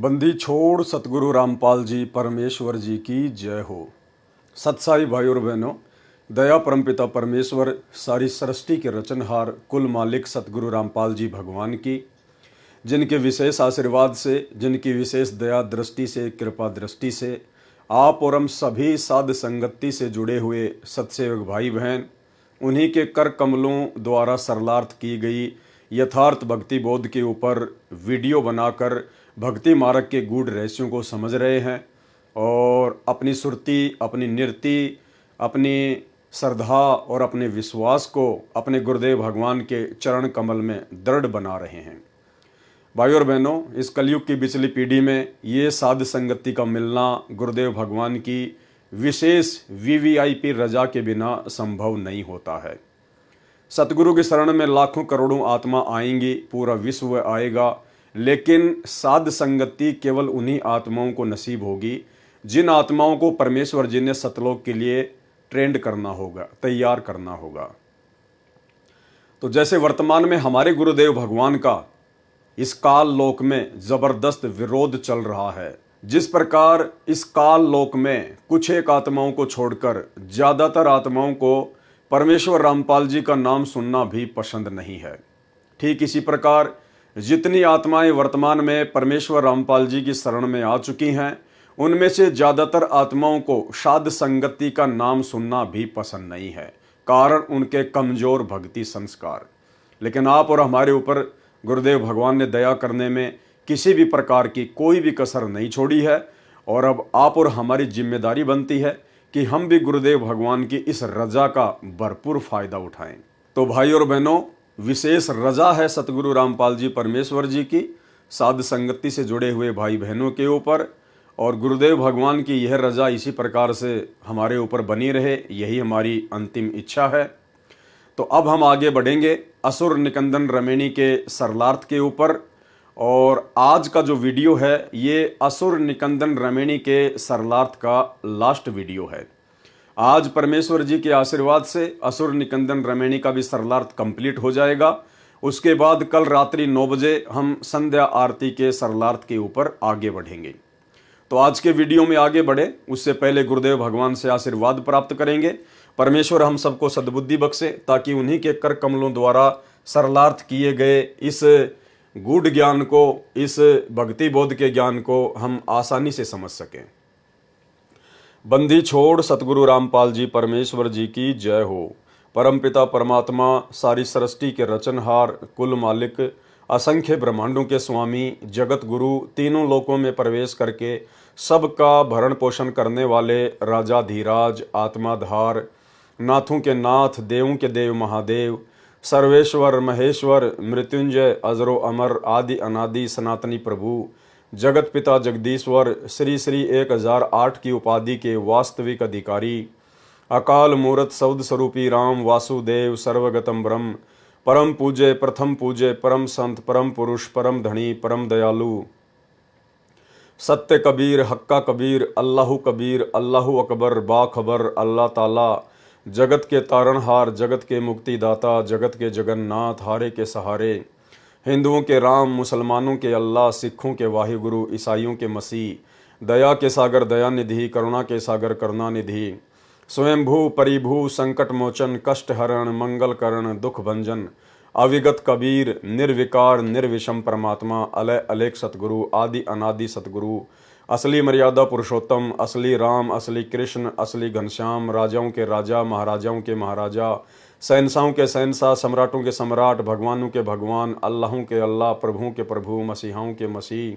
बंदी छोड़ सतगुरु रामपाल जी परमेश्वर जी की जय हो। सत्साई भाई और बहनों, दया परमपिता परमेश्वर सारी सृष्टि के रचनहार कुल मालिक सतगुरु रामपाल जी भगवान की, जिनके विशेष आशीर्वाद से, जिनकी विशेष दया दृष्टि से, कृपा दृष्टि से आप और हम सभी साध संगति से जुड़े हुए सत्सेवक भाई बहन, उन्हीं के कर कमलों द्वारा सरलार्थ की गई यथार्थ भक्ति बोध के ऊपर वीडियो बनाकर भक्ति मार्ग के गूढ़ रहस्यों को समझ रहे हैं और अपनी सुरती, अपनी निरति, अपनी श्रद्धा और अपने विश्वास को अपने गुरुदेव भगवान के चरण कमल में दृढ़ बना रहे हैं। भाई और बहनों, इस कलयुग की पिछली पीढ़ी में ये साध संगति का मिलना गुरुदेव भगवान की विशेष वीवीआईपी रजा के बिना संभव नहीं होता है। सतगुरु की शरण में लाखों करोड़ों आत्मा आएंगी, पूरा विश्व आएगा, लेकिन साध संगति केवल उन्हीं आत्माओं को नसीब होगी जिन आत्माओं को परमेश्वर जी ने सतलोक के लिए ट्रेंड करना होगा, तैयार करना होगा। तो जैसे वर्तमान में हमारे गुरुदेव भगवान का इस काल लोक में जबरदस्त विरोध चल रहा है, जिस प्रकार इस काल लोक में कुछ एक आत्माओं को छोड़कर ज्यादातर आत्माओं को परमेश्वर रामपाल जी का नाम सुनना भी पसंद नहीं है, ठीक इसी प्रकार जितनी आत्माएं वर्तमान में परमेश्वर रामपाल जी की शरण में आ चुकी हैं, उनमें से ज्यादातर आत्माओं को साध संगति का नाम सुनना भी पसंद नहीं है, कारण उनके कमजोर भक्ति संस्कार। लेकिन आप और हमारे ऊपर गुरुदेव भगवान ने दया करने में किसी भी प्रकार की कोई भी कसर नहीं छोड़ी है और अब आप और हमारी जिम्मेदारी बनती है कि हम भी गुरुदेव भगवान की इस रजा का भरपूर फायदा उठाएं। तो भाई और बहनों, विशेष रजा है सतगुरु रामपाल जी परमेश्वर जी की साध संगति से जुड़े हुए भाई बहनों के ऊपर, और गुरुदेव भगवान की यह रजा इसी प्रकार से हमारे ऊपर बनी रहे, यही हमारी अंतिम इच्छा है। तो अब हम आगे बढ़ेंगे असुर निकंदन रमेणी के सरलार्थ के ऊपर, और आज का जो वीडियो है ये असुर निकंदन रमेणी के सरलार्थ का लास्ट वीडियो है। आज परमेश्वर जी के आशीर्वाद से असुर निकंदन रमेणी का भी सरलार्थ कंप्लीट हो जाएगा। उसके बाद कल रात्रि 9 बजे हम संध्या आरती के सरलार्थ के ऊपर आगे बढ़ेंगे। तो आज के वीडियो में आगे बढ़े उससे पहले गुरुदेव भगवान से आशीर्वाद प्राप्त करेंगे। परमेश्वर हम सबको सद्बुद्धि बख्शे ताकि उन्हीं के कर कमलों द्वारा सरलार्थ किए गए इस गूढ़ ज्ञान को, इस भक्ति बोध के ज्ञान को हम आसानी से समझ सकें। बंदी छोड़ सतगुरु रामपाल जी परमेश्वर जी की जय हो। परमपिता परमात्मा सारी सृष्टि के रचनहार, कुल मालिक, असंख्य ब्रह्मांडों के स्वामी, जगत गुरु, तीनों लोकों में प्रवेश करके सबका भरण पोषण करने वाले राजाधीराज, आत्माधार, नाथों के नाथ, देवों के देव महादेव, सर्वेश्वर महेश्वर, मृत्युंजय, अजरो अमर, आदि अनादि सनातनी प्रभु, जगत पिता जगदीश्वर, श्री श्री 1008 की उपाधि के वास्तविक अधिकारी, अकाल मूर्त सौद स्वरूपी राम वासुदेव, सर्वगतम ब्रह्म, परम पूज्य, प्रथम पूज्य, परम संत, परम पुरुष, परम धनी, परम दयालु, सत्य कबीर, हक्का कबीर, अल्लाहु कबीर, अल्लाहु अकबर, बाखबर, अल्लाह ताला, जगत के तारणहार, जगत के मुक्तिदाता, जगत के जगन्नाथ, हारे के सहारे, हिंदुओं के राम, मुसलमानों के अल्लाह, सिखों के वाहिगुरु, ईसाइयों के मसीह, दया के सागर दया निधि, करुणा के सागर करुणा निधि, स्वयंभू परिभू, संकट मोचन, कष्ट हरण, मंगल करण, दुख भंजन, अविगत कबीर, निर्विकार निर्विषम परमात्मा, अलय अलेख सतगुरु, आदि अनादि सतगुरु, असली मर्यादा पुरुषोत्तम, असली राम, असली कृष्ण, असली घनश्याम, राजाओं के राजा, महाराजाओं के महाराजा, शहंशाहों के शहंशाह, सम्राटों के सम्राट, भगवानों के भगवान, अल्लाहों के अल्लाह, प्रभुओं के प्रभु, मसीहाओं के मसीह,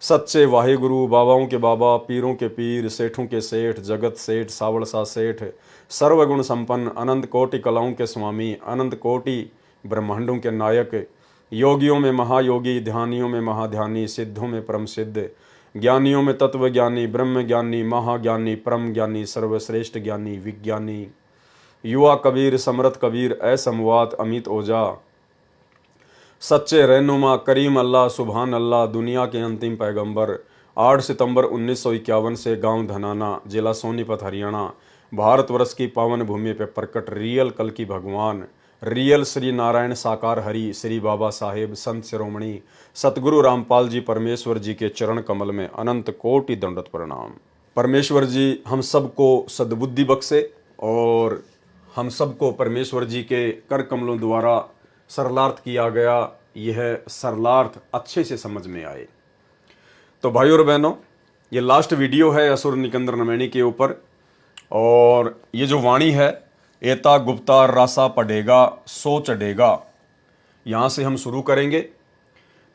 सच्चे वाहिगुरु, बाबाओं के बाबा, पीरों के पीर, सेठों के सेठ, जगत सेठ, सावड़सा सेठ, सर्वगुण संपन्न, अनंत कोटि कलाओं के स्वामी, अनंत कोटि ब्रह्मांडों के नायक, योगियों में महायोगी, ध्यानियों में महाध्यानी, सिद्धों में परम सिद्ध, ज्ञानियों में तत्व ज्ञानी, ब्रह्म ज्ञानी, महाज्ञानी, परम ज्ञानी, सर्वश्रेष्ठ ज्ञानी, विज्ञानी, युवा कबीर, समरथ कबीर, असमवात, अमित ओझा, सच्चे रहनुमा, करीम अल्लाह, सुभान अल्लाह, दुनिया के अंतिम पैगंबर, 8 सितंबर 1951 से गांव धनाना, जिला सोनीपत, हरियाणा, भारतवर्ष की पावन भूमि पर प्रकट रियल कल की भगवान, रियल श्री नारायण साकार हरि श्री बाबा साहेब संत शिरोमणि सतगुरु रामपाल जी परमेश्वर जी के चरण कमल में अनंत कोटि दंडवत प्रणाम। परमेश्वर जी हम सबको सद्बुद्धि बख्शे और हम सबको परमेश्वर जी के कर कमलों द्वारा सरलार्थ किया गया यह सरलार्थ अच्छे से समझ में आए। तो भाइयों और बहनों, ये लास्ट वीडियो है असुर निकंदर नमैनी के ऊपर, और ये जो वाणी है एता गुप्ता रासा पढ़ेगा सो चढ़ेगा, यहाँ से हम शुरू करेंगे।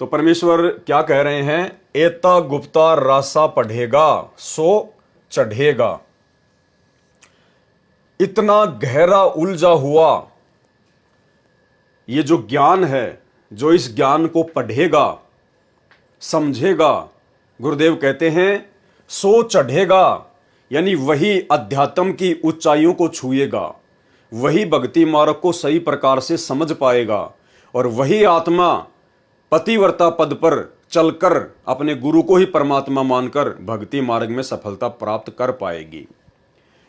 तो परमेश्वर क्या कह रहे हैं? एता गुप्ता रासा पढ़ेगा सो चढ़ेगा। इतना गहरा उलझा हुआ ये जो ज्ञान है, जो इस ज्ञान को पढ़ेगा समझेगा, गुरुदेव कहते हैं सो चढ़ेगा, यानी वही अध्यात्म की ऊंचाइयों को छुएगा, वही भक्ति मार्ग को सही प्रकार से समझ पाएगा, और वही आत्मा पतिव्रता पद पर चलकर अपने गुरु को ही परमात्मा मानकर भक्ति मार्ग में सफलता प्राप्त कर पाएगी।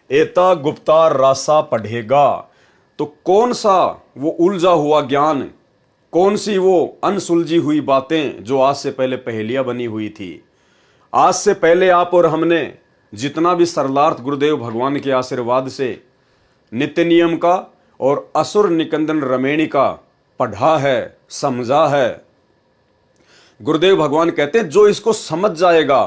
एता गुप्ता रासा पढ़ेगा। तो कौन सा वो उलझा हुआ ज्ञान, कौन सी वो अनसुलझी हुई बातें जो आज से पहले पहेलियां बनी हुई थी। आज से पहले आप और हमने जितना भी सरलार्थ गुरुदेव भगवान के आशीर्वाद से नित्य नियम का और असुर निकंदन रमैनी का पढ़ा है, समझा है, गुरुदेव भगवान कहते हैं जो इसको समझ जाएगा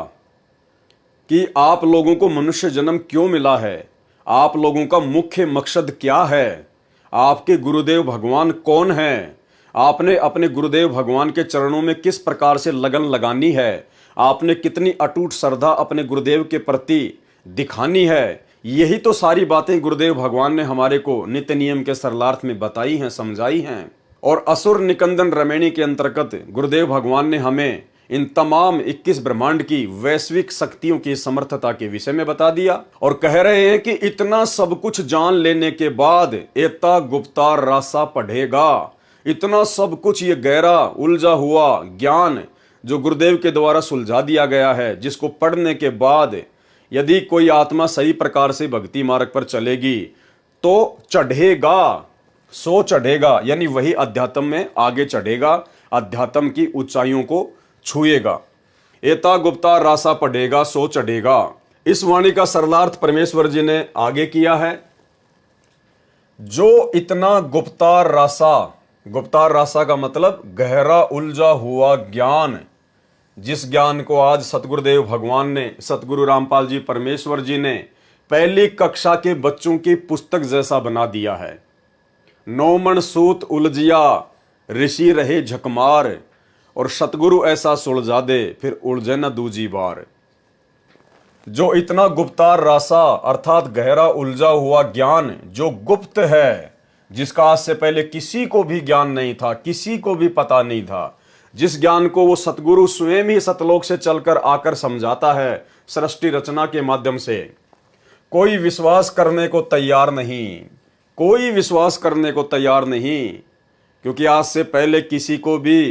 कि आप लोगों को मनुष्य जन्म क्यों मिला है, आप लोगों का मुख्य मकसद क्या है, आपके गुरुदेव भगवान कौन हैं, आपने अपने गुरुदेव भगवान के चरणों में किस प्रकार से लगन लगानी है, आपने कितनी अटूट श्रद्धा अपने गुरुदेव के प्रति दिखानी है, यही तो सारी बातें गुरुदेव भगवान ने हमारे को नित्य नियम के सरलार्थ में बताई हैं, समझाई हैं। और असुर निकंदन रमैनी के अंतर्गत गुरुदेव भगवान ने हमें इन तमाम 21 ब्रह्मांड की वैश्विक शक्तियों की समर्थता के विषय में बता दिया, और कह रहे हैं कि इतना सब कुछ जान लेने के बाद एता गुप्ता रासा पढ़ेगा। इतना सब कुछ ये गहरा उलझा हुआ ज्ञान जो गुरुदेव के द्वारा सुलझा दिया गया है, जिसको पढ़ने के बाद यदि कोई आत्मा सही प्रकार से भक्ति मार्ग पर चलेगी तो चढ़ेगा, सो चढ़ेगा, यानी वही अध्यात्म में आगे चढ़ेगा, अध्यात्म की ऊंचाइयों को छुएगा। एता गुप्ता रासा पढ़ेगा सो चढ़ेगा। इस वाणी का सरलार्थ परमेश्वर जी ने आगे किया है। जो इतना गुप्ता रासा का मतलब गहरा उलझा हुआ ज्ञान, जिस ज्ञान को आज सतगुरुदेव भगवान ने, सतगुरु रामपाल जी परमेश्वर जी ने पहली कक्षा के बच्चों की पुस्तक जैसा बना दिया है। नौमन सूत उलझिया ऋषि रहे झकमार, और सतगुरु ऐसा सुलझा दे फिर उलझे न दूजी बार। जो इतना गुप्ता रासा अर्थात गहरा उलझा हुआ ज्ञान जो गुप्त है, जिसका आज से पहले किसी को भी ज्ञान नहीं था, किसी को भी पता नहीं था, जिस ज्ञान को वो सतगुरु स्वयं ही सतलोक से चलकर आकर समझाता है सृष्टि रचना के माध्यम से, कोई विश्वास करने को तैयार नहीं, कोई विश्वास करने को तैयार नहीं, क्योंकि आज से पहले किसी को भी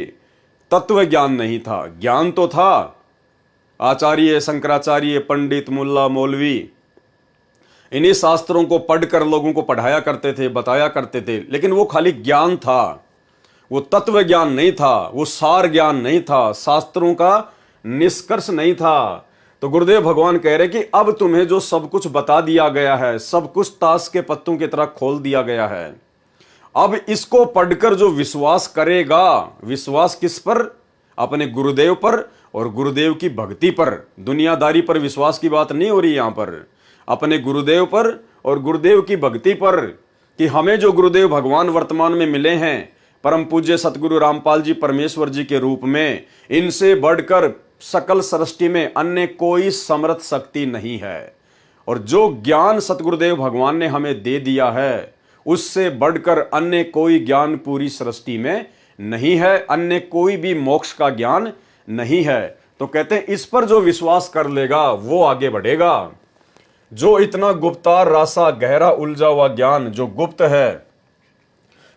तत्व ज्ञान नहीं था। ज्ञान तो था, आचार्य शंकराचार्य पंडित मुल्ला मौलवी इन्हीं शास्त्रों को पढ़कर लोगों को पढ़ाया करते थे, बताया करते थे, लेकिन वो खाली ज्ञान था, वो तत्व ज्ञान नहीं था, वो सार ज्ञान नहीं था, शास्त्रों का निष्कर्ष नहीं था। तो गुरुदेव भगवान कह रहे कि अब तुम्हें जो सब कुछ बता दिया गया है, सब कुछ ताश के पत्तों की तरह खोल दिया गया है, अब इसको पढ़कर जो विश्वास करेगा, विश्वास किस पर? अपने गुरुदेव पर और गुरुदेव की भक्ति पर। दुनियादारी पर विश्वास की बात नहीं हो रही यहां पर, अपने गुरुदेव पर और गुरुदेव की भक्ति पर, कि हमें जो गुरुदेव भगवान वर्तमान में मिले हैं परम पूज्य सतगुरु रामपाल जी परमेश्वर जी के रूप में, इनसे बढ़कर सकल सृष्टि में अन्य कोई समर्थ शक्ति नहीं है। और जो ज्ञान सतगुरुदेव भगवान ने हमें दे दिया है, उससे बढ़कर अन्य कोई ज्ञान पूरी सृष्टि में नहीं है, अन्य कोई भी मोक्ष का ज्ञान नहीं है। तो कहते हैं इस पर जो विश्वास कर लेगा वो आगे बढ़ेगा। जो इतना गुप्ता रासा गहरा उलझा हुआ ज्ञान जो गुप्त है,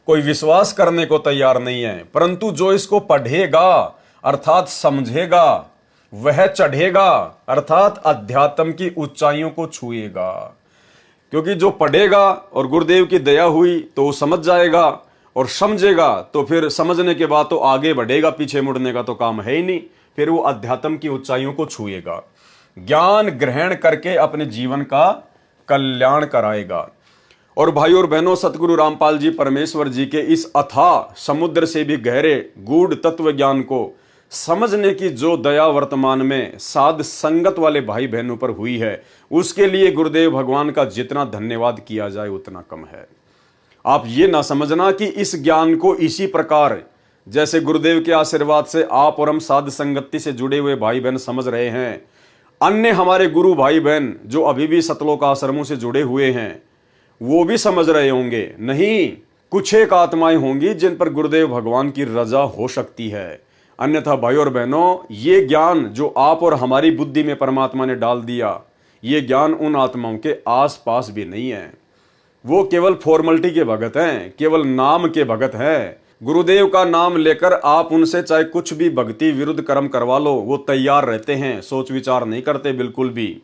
कोई विश्वास करने को तैयार नहीं है, परंतु जो इसको पढ़ेगा अर्थात समझेगा, वह चढ़ेगा अर्थात अध्यात्म की ऊंचाइयों को छुएगा। क्योंकि जो पढ़ेगा और गुरुदेव की दया हुई तो वो समझ जाएगा, और समझेगा तो फिर समझने के बाद तो आगे बढ़ेगा, पीछे मुड़ने का तो काम है ही नहीं। फिर वो अध्यात्म की ऊंचाइयों को छुएगा, ज्ञान ग्रहण करके अपने जीवन का कल्याण कराएगा। और भाई और बहनों, सतगुरु रामपाल जी परमेश्वर जी के इस अथाह समुद्र से भी गहरे गूढ़ तत्व ज्ञान को समझने की जो दया वर्तमान में साध संगत वाले भाई बहनों पर हुई है, उसके लिए गुरुदेव भगवान का जितना धन्यवाद किया जाए उतना कम है। आप ये ना समझना कि इस ज्ञान को इसी प्रकार जैसे गुरुदेव के आशीर्वाद से आप और हम साध संगति से जुड़े हुए भाई बहन समझ रहे हैं, अन्य हमारे गुरु भाई बहन जो अभी भी सतलोक आश्रमों से जुड़े हुए हैं वो भी समझ रहे होंगे। नहीं, कुछ एक आत्माएं होंगी जिन पर गुरुदेव भगवान की रजा हो सकती है। अन्यथा भाई और बहनों, ये ज्ञान जो आप और हमारी बुद्धि में परमात्मा ने डाल दिया, ये ज्ञान उन आत्माओं के आसपास भी नहीं है। वो केवल फॉर्मेलिटी के भगत हैं, केवल नाम के भगत हैं। गुरुदेव का नाम लेकर आप उनसे चाहे कुछ भी भक्ति विरुद्ध कर्म करवा लो, वो तैयार रहते हैं, सोच विचार नहीं करते बिल्कुल भी।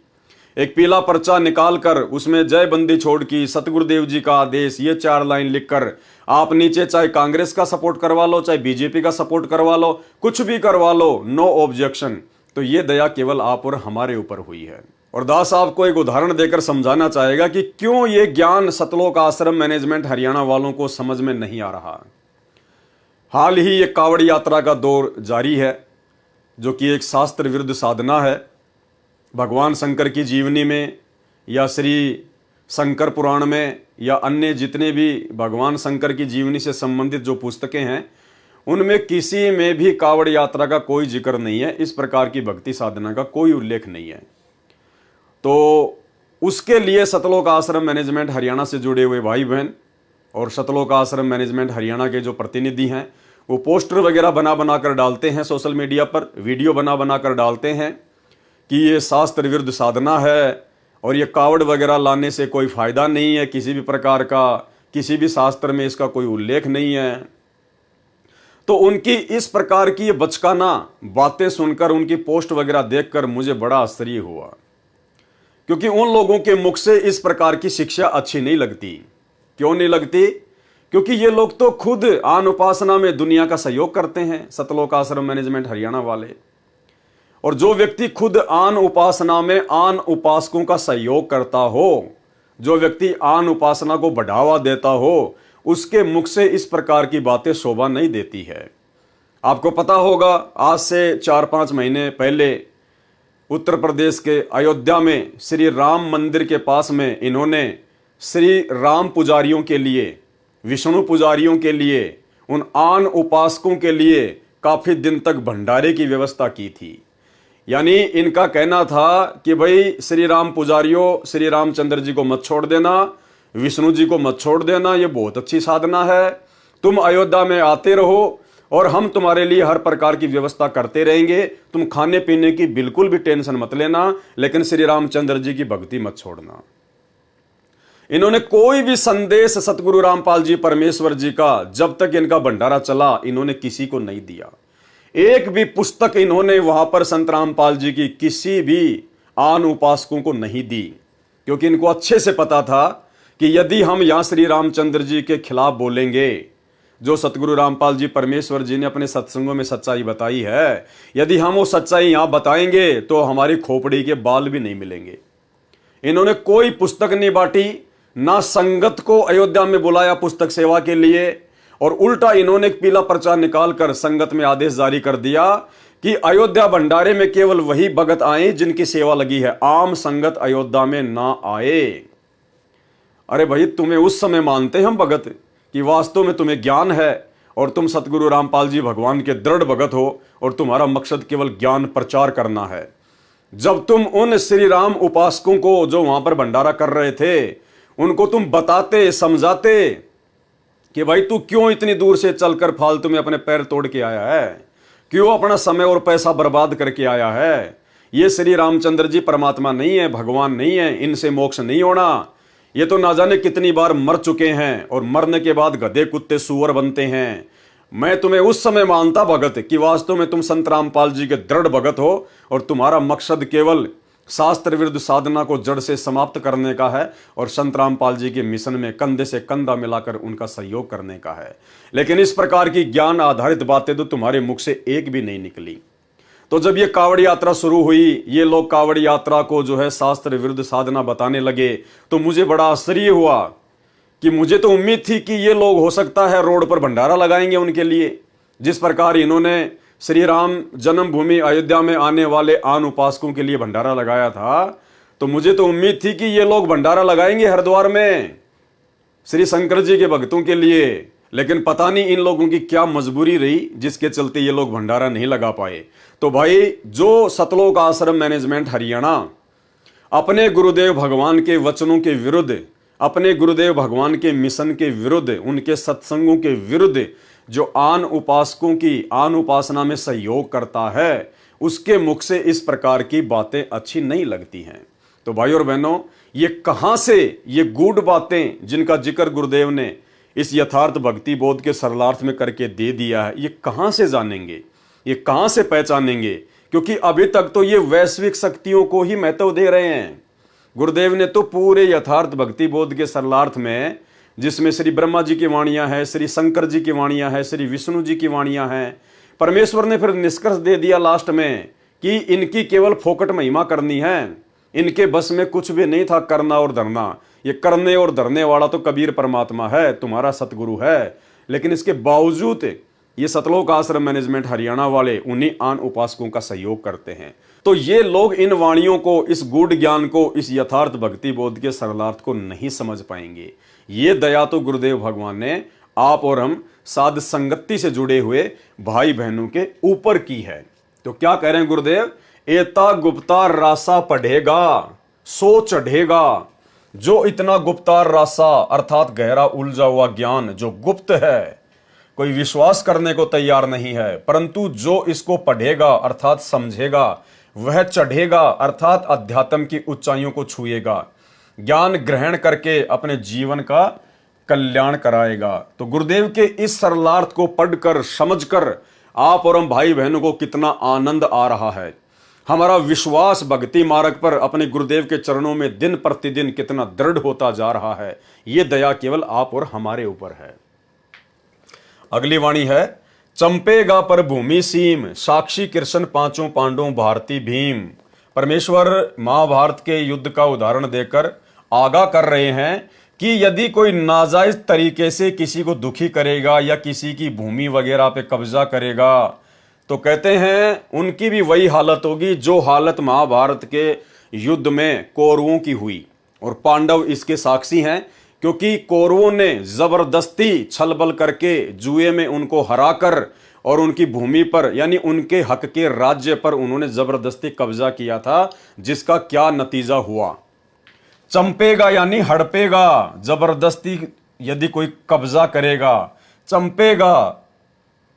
एक पीला पर्चा निकालकर उसमें जय बंदी छोड़ की सतगुरुदेव जी का आदेश, ये 4 लाइन लिखकर आप नीचे चाहे कांग्रेस का सपोर्ट करवा लो, चाहे बीजेपी का सपोर्ट करवा लो, कुछ भी करवा लो, नो ऑब्जेक्शन। तो ये दया केवल आप और हमारे ऊपर हुई है। और दास आपको एक उदाहरण देकर समझाना चाहेगा कि क्यों ये ज्ञान सतलोक आश्रम मैनेजमेंट हरियाणा वालों को समझ में नहीं आ रहा। हाल ही एक कावड़ यात्रा का दौर जारी है, जो कि एक शास्त्र विरुद्ध साधना है। भगवान शंकर की जीवनी में या श्री शंकर पुराण में या अन्य जितने भी भगवान शंकर की जीवनी से संबंधित जो पुस्तकें हैं, उनमें किसी में भी कावड़ यात्रा का कोई जिक्र नहीं है। इस प्रकार की भक्ति साधना का कोई उल्लेख नहीं है। तो उसके लिए सतलोक आश्रम मैनेजमेंट हरियाणा से जुड़े हुए भाई बहन और सतलोक आश्रम मैनेजमेंट हरियाणा के जो प्रतिनिधि हैं, वो पोस्टर वगैरह बना बना कर डालते हैं सोशल मीडिया पर, वीडियो बना बना कर डालते हैं कि ये शास्त्र विरुद्ध साधना है और ये कावड़ वगैरह लाने से कोई फायदा नहीं है किसी भी प्रकार का, किसी भी शास्त्र में इसका कोई उल्लेख नहीं है। तो उनकी इस प्रकार की ये बचकाना बातें सुनकर, उनकी पोस्ट वगैरह देखकर मुझे बड़ा आश्चर्य हुआ, क्योंकि उन लोगों के मुख से इस प्रकार की शिक्षा अच्छी नहीं लगती। क्यों नहीं लगती? क्योंकि ये लोग तो खुद आन उपासना में दुनिया का सहयोग करते हैं, सतलोक आश्रम मैनेजमेंट हरियाणा वाले। और जो व्यक्ति खुद आन उपासना में आन उपासकों का सहयोग करता हो, जो व्यक्ति आन उपासना को बढ़ावा देता हो, उसके मुख से इस प्रकार की बातें शोभा नहीं देती है। आपको पता होगा, आज से 4-5 महीने पहले उत्तर प्रदेश के अयोध्या में श्री राम मंदिर के पास में इन्होंने श्री राम पुजारियों के लिए, विष्णु पुजारियों के लिए, उन आन उपासकों के लिए काफी दिन तक भंडारे की व्यवस्था की थी। यानी इनका कहना था कि भाई श्री राम पुजारियों, श्री रामचंद्र जी को मत छोड़ देना, विष्णु जी को मत छोड़ देना, ये बहुत अच्छी साधना है, तुम अयोध्या में आते रहो और हम तुम्हारे लिए हर प्रकार की व्यवस्था करते रहेंगे, तुम खाने पीने की बिल्कुल भी टेंशन मत लेना, लेकिन श्री रामचंद्र जी की भक्ति मत छोड़ना। इन्होंने कोई भी संदेश सतगुरु रामपाल जी परमेश्वर जी का जब तक इनका भंडारा चला, इन्होंने किसी को नहीं दिया। एक भी पुस्तक इन्होंने वहां पर संत रामपाल जी की किसी भी आन उपासकों को नहीं दी, क्योंकि इनको अच्छे से पता था कि यदि हम यहां श्री रामचंद्र जी के खिलाफ बोलेंगे, जो सतगुरु रामपाल जी परमेश्वर जी ने अपने सत्संगों में सच्चाई बताई है, यदि हम वो सच्चाई यहां बताएंगे तो हमारी खोपड़ी के बाल भी नहीं मिलेंगे। इन्होंने कोई पुस्तक नहीं बांटी, ना संगत को अयोध्या में बुलाया पुस्तक सेवा के लिए, और उल्टा इन्होंने एक पीला पर्चा निकालकर संगत में आदेश जारी कर दिया कि अयोध्या भंडारे में केवल वही भगत आए जिनकी सेवा लगी है, आम संगत अयोध्या में ना आए। अरे भाई, तुम्हें उस समय मानते हम भगत कि वास्तव में तुम्हें ज्ञान है और तुम सतगुरु रामपाल जी भगवान के दृढ़ भगत हो और तुम्हारा मकसद केवल ज्ञान प्रचार करना है। जब तुम उन श्री राम उपासकों को जो वहां पर भंडारा कर रहे थे, उनको तुम बताते, समझाते कि भाई तू क्यों इतनी दूर से चलकर फालतू में अपने पैर तोड़ के आया है, क्यों अपना समय और पैसा बर्बाद करके आया है। ये श्री रामचंद्र जी परमात्मा नहीं है, भगवान नहीं है, इनसे मोक्ष नहीं होना। ये तो ना जाने कितनी बार मर चुके हैं और मरने के बाद गधे कुत्ते सुअर बनते हैं। मैं तुम्हें उस समय मानता भगत कि वास्तव में तुम संत रामपाल जी के दृढ़ भगत हो और तुम्हारा मकसद केवल शास्त्र विरुद्ध साधना को जड़ से समाप्त करने का है और संत रामपाल जी के मिशन में कंधे से कंधा मिलाकर उनका सहयोग करने का है। लेकिन इस प्रकार की ज्ञान आधारित बातें तो तुम्हारे मुख से एक भी नहीं निकली। तो जब ये कावड़ यात्रा शुरू हुई, ये लोग कावड़ यात्रा को जो है शास्त्र विरुद्ध साधना बताने लगे, तो मुझे बड़ा आश्चर्य हुआ कि मुझे तो उम्मीद थी कि ये लोग हो सकता है रोड पर भंडारा लगाएंगे उनके लिए। जिस प्रकार इन्होंने श्री राम जन्मभूमि अयोध्या में आने वाले आन उपासकों के लिए भंडारा लगाया था, तो मुझे तो उम्मीद थी कि ये लोग भंडारा लगाएंगे हरिद्वार में श्री शंकर जी के भक्तों के लिए। लेकिन पता नहीं इन लोगों की क्या मजबूरी रही जिसके चलते ये लोग भंडारा नहीं लगा पाए। तो भाई, जो सतलोक आश्रम मैनेजमेंट हरियाणा अपने गुरुदेव भगवान के वचनों के विरुद्ध, अपने गुरुदेव भगवान के मिशन के विरुद्ध, उनके सत्संगों के विरुद्ध जो आन उपासकों की आन उपासना में सहयोग करता है, उसके मुख से इस प्रकार की बातें अच्छी नहीं लगती हैं। तो भाई और बहनों, ये कहां से ये गूढ़ बातें जिनका जिक्र गुरुदेव ने इस यथार्थ भक्ति बोध के सरलार्थ में करके दे दिया है, ये कहां से जानेंगे, ये कहां से पहचानेंगे? क्योंकि अभी तक तो ये वैश्विक शक्तियों को ही महत्व दे रहे हैं। गुरुदेव ने तो पूरे यथार्थ भक्ति बोध के सरलार्थ में, जिसमें श्री ब्रह्मा जी की वाणियां हैं, श्री शंकर जी की वाणियां हैं, श्री विष्णु जी की वाणियां हैं, परमेश्वर ने फिर निष्कर्ष दे दिया लास्ट में कि इनकी केवल फोकट महिमा करनी है, इनके बस में कुछ भी नहीं था करना और धरना। ये करने और धरने वाला तो कबीर परमात्मा है, तुम्हारा सतगुरु है। लेकिन इसके बावजूद ये सतलोक आश्रम मैनेजमेंट हरियाणा वाले उन्हीं आन उपासकों का सहयोग करते हैं। तो ये लोग इन वाणियों को, इस गूढ़ ज्ञान को, इस यथार्थ भक्ति बोध के सरलार्थ को नहीं समझ पाएंगे। ये दया तो गुरुदेव भगवान ने आप और हम साध संगति से जुड़े हुए भाई बहनों के ऊपर की है। तो क्या कह रहे हैं गुरुदेव? एता गुप्ता रासा पढ़ेगा सो चढ़ेगा। जो इतना गुप्तार रासा अर्थात गहरा उलझा हुआ ज्ञान जो गुप्त है, कोई विश्वास करने को तैयार नहीं है, परंतु जो इसको पढ़ेगा अर्थात समझेगा, वह चढ़ेगा अर्थात अध्यात्म की ऊंचाइयों को छुएगा, ज्ञान ग्रहण करके अपने जीवन का कल्याण कराएगा। तो गुरुदेव के इस सरलार्थ को पढ़कर समझकर आप और हम भाई बहनों को कितना आनंद आ रहा है। हमारा विश्वास भक्ति मार्ग पर अपने गुरुदेव के चरणों में दिन प्रतिदिन कितना दृढ़ होता जा रहा है। ये दया केवल आप और हमारे ऊपर है। अगली वाणी है, चंपेगा पर भूमि सीम, साक्षी कृष्ण पांचों पांडवों भारती भीम। परमेश्वर महाभारत के युद्ध का उदाहरण देकर आगाह कर रहे हैं कि यदि कोई नाजायज तरीके से किसी को दुखी करेगा या किसी की भूमि वगैरह पे कब्जा करेगा, तो कहते हैं उनकी भी वही हालत होगी जो हालत महाभारत के युद्ध में कौरवों की हुई। और पांडव इसके साक्षी हैं, क्योंकि कौरवों ने जबरदस्ती छलबल करके जुए में उनको हराकर और उनकी भूमि पर यानी उनके हक के राज्य पर उन्होंने जबरदस्ती कब्जा किया था, जिसका क्या नतीजा हुआ? चंपेगा यानी हड़पेगा, जबरदस्ती यदि कोई कब्जा करेगा। चंपेगा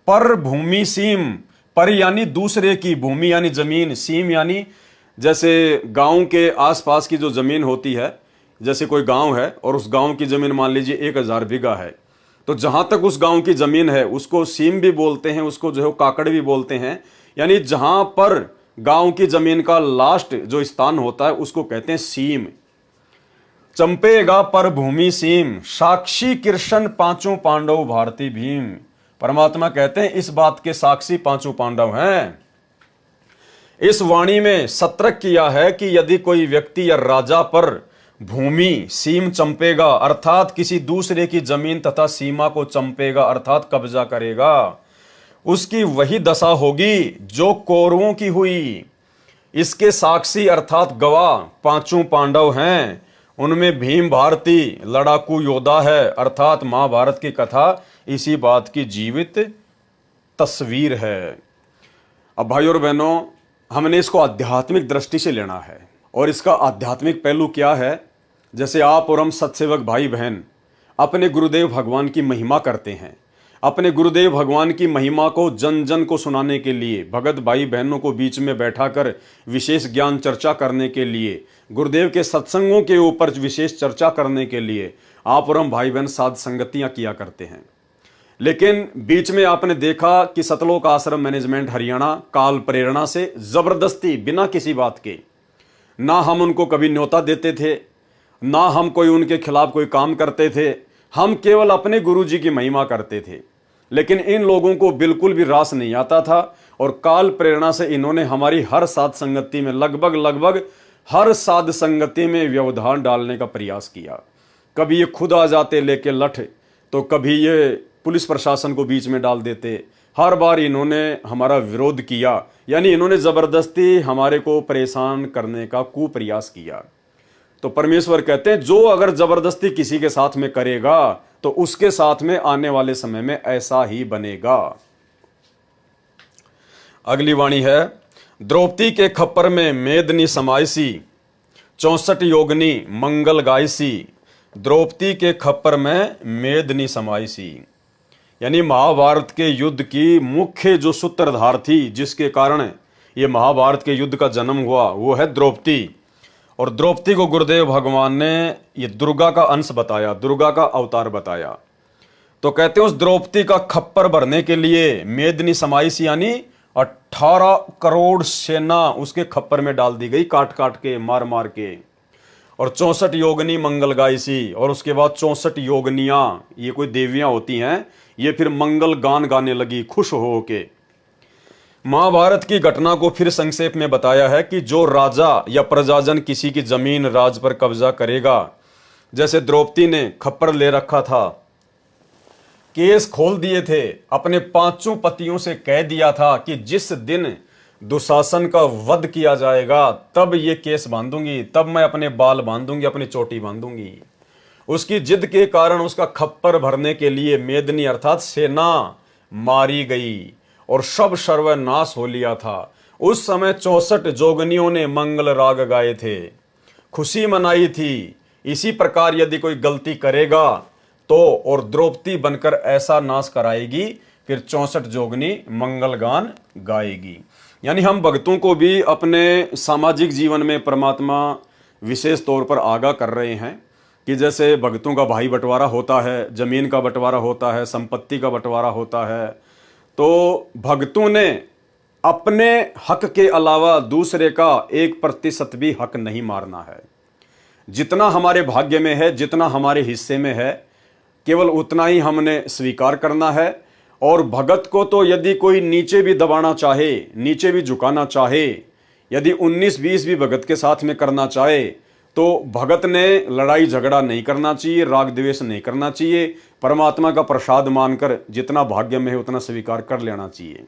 पर भूमि सीम, पर यानी दूसरे की, भूमि यानी जमीन, सीम यानी जैसे गांव के आसपास की जो जमीन होती है, जैसे कोई गांव है और उस गांव की जमीन मान लीजिए 1000 बीघा है, तो जहां तक उस गांव की जमीन है उसको सीम भी बोलते हैं, उसको जो है काकड़ भी बोलते हैं। यानी जहां पर गांव की जमीन का लास्ट जो स्थान होता है उसको कहते हैं सीम। चंपेगा पर भूमि सीम, साक्षी कृष्ण पांचों पांडव भारती भीम। परमात्मा कहते हैं इस बात के साक्षी पांचों पांडव हैं। इस वाणी में सतर्क किया है कि यदि कोई व्यक्ति या राजा पर भूमि सीम चंपेगा अर्थात किसी दूसरे की जमीन तथा सीमा को चंपेगा अर्थात कब्जा करेगा, उसकी वही दशा होगी जो कौरवों की हुई। इसके साक्षी अर्थात गवाह पांचों पांडव हैं। उनमें भीम भारती लड़ाकू योद्धा है, अर्थात महाभारत की कथा इसी बात की जीवित तस्वीर है। अब भाई और बहनों, हमने इसको आध्यात्मिक दृष्टि से लेना है। और इसका आध्यात्मिक पहलू क्या है? जैसे आप और हम सत्सेवक भाई बहन अपने गुरुदेव भगवान की महिमा करते हैं, अपने गुरुदेव भगवान की महिमा को जन जन को सुनाने के लिए, भगत भाई बहनों को बीच में बैठाकर विशेष ज्ञान चर्चा करने के लिए, गुरुदेव के सत्संगों के ऊपर विशेष चर्चा करने के लिए आप और हम भाई बहन साध संगतियां किया करते हैं। लेकिन बीच में आपने देखा कि सतलोक आश्रम मैनेजमेंट हरियाणा काल प्रेरणा से जबरदस्ती बिना किसी बात के ना हम उनको कभी न्योता देते थे, ना हम कोई उनके खिलाफ कोई काम करते थे। हम केवल अपने गुरु जी की महिमा करते थे। लेकिन इन लोगों को बिल्कुल भी रास नहीं आता था और काल प्रेरणा से इन्होंने हमारी हर साध संगति में लगभग हर साध संगति में व्यवधान डालने का प्रयास किया। कभी ये खुद आ जाते लेके लठ, तो कभी ये पुलिस प्रशासन को बीच में डाल देते। हर बार इन्होंने हमारा विरोध किया, यानी इन्होंने जबरदस्ती हमारे को परेशान करने का कुप्रयास किया। तो परमेश्वर कहते हैं जो अगर जबरदस्ती किसी के साथ में करेगा तो उसके साथ में आने वाले समय में ऐसा ही बनेगा। अगली वाणी है, द्रौपदी के खप्पर में मेदनी समायसी, 64 योगनी मंगल गायसी। द्रौपदी के खप्पर में मेदनी समायसी, यानी महाभारत के युद्ध की मुख्य जो सूत्रधार थी, जिसके कारण ये महाभारत के युद्ध का जन्म हुआ, वो है द्रौपदी। और द्रौपदी को गुरुदेव भगवान ने ये दुर्गा का अंश बताया, दुर्गा का अवतार बताया। तो कहते हैं उस द्रौपदी का खप्पर भरने के लिए मेदनी समाइस, यानी 18 करोड़ सेना उसके खप्पर में डाल दी गई, काट काट के, मार मार के। और 64 योगनी मंगल गायसी, और उसके बाद 64 योगनियां, ये कोई देवियां होती हैं, ये फिर मंगल गान गाने लगी खुश हो के। महाभारत की घटना को फिर संक्षेप में बताया है कि जो राजा या प्रजाजन किसी की जमीन राज पर कब्जा करेगा, जैसे द्रौपदी ने खप्पर ले रखा था, केस खोल दिए थे, अपने 5 पतियों से कह दिया था कि जिस दिन दुशासन का वध किया जाएगा तब ये केस बांधूंगी, तब मैं अपने बाल बांधूंगी, अपनी चोटी बांधूंगी। उसकी जिद के कारण उसका खप्पर भरने के लिए मेदनी अर्थात सेना मारी गई और सब सर्वनाश हो लिया था। उस समय 64 जोगनियों ने मंगल राग गाए थे, खुशी मनाई थी। इसी प्रकार यदि कोई गलती करेगा तो और द्रौपदी बनकर ऐसा नाश कराएगी, फिर 64 जोगनी मंगल गान गाएगी। यानी हम भक्तों को भी अपने सामाजिक जीवन में परमात्मा विशेष तौर पर आगाह कर रहे हैं कि जैसे भक्तों का भाई बंटवारा होता है, जमीन का बंटवारा होता है, संपत्ति का बंटवारा होता है, तो भक्तों ने अपने हक के अलावा दूसरे का 1% भी हक नहीं मारना है। जितना हमारे भाग्य में है, जितना हमारे हिस्से में है, केवल उतना ही हमने स्वीकार करना है। और भगत को तो यदि कोई नीचे भी दबाना चाहे, नीचे भी झुकाना चाहे, यदि 19-20 भी भगत के साथ में करना चाहे, तो भगत ने लड़ाई झगड़ा नहीं करना चाहिए, राग द्वेष नहीं करना चाहिए। परमात्मा का प्रसाद मानकर जितना भाग्य में है उतना स्वीकार कर लेना चाहिए।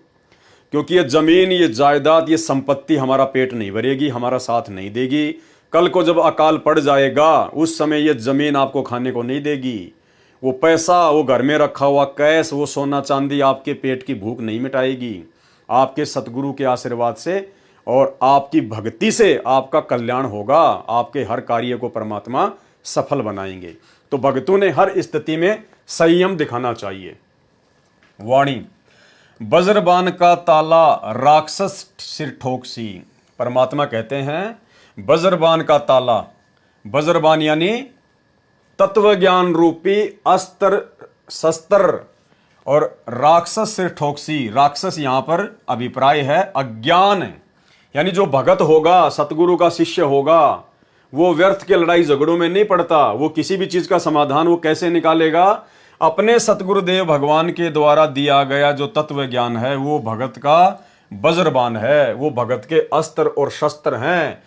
क्योंकि ये जमीन, ये जायदाद, ये संपत्ति हमारा पेट नहीं भरेगी, हमारा साथ नहीं देगी। कल को जब अकाल पड़ जाएगा उस समय ये जमीन आपको खाने को नहीं देगी। वो पैसा, वो घर में रखा हुआ कैश, वो सोना चांदी आपके पेट की भूख नहीं मिटाएगी। आपके सतगुरु के आशीर्वाद से और आपकी भक्ति से आपका कल्याण होगा। आपके हर कार्य को परमात्मा सफल बनाएंगे। तो भक्तों ने हर स्थिति में संयम दिखाना चाहिए। वाणी, वज्रबाण का ताला राक्षस सिर ठोकसी। परमात्मा कहते हैं वज्रबाण का ताला, वज्रबाण यानी तत्व ज्ञान रूपी अस्त्र शस्त्र, और राक्षस सिर ठोकसी, राक्षस यहां पर अभिप्राय है अज्ञान। यानी जो भगत होगा, सतगुरु का शिष्य होगा, वो व्यर्थ के लड़ाई झगड़ों में नहीं पड़ता। वो किसी भी चीज का समाधान वो कैसे निकालेगा? अपने सतगुरुदेव भगवान के द्वारा दिया गया जो तत्व ज्ञान है वो भगत का वज्रबाण है, वो भगत के अस्त्र और शस्त्र हैं,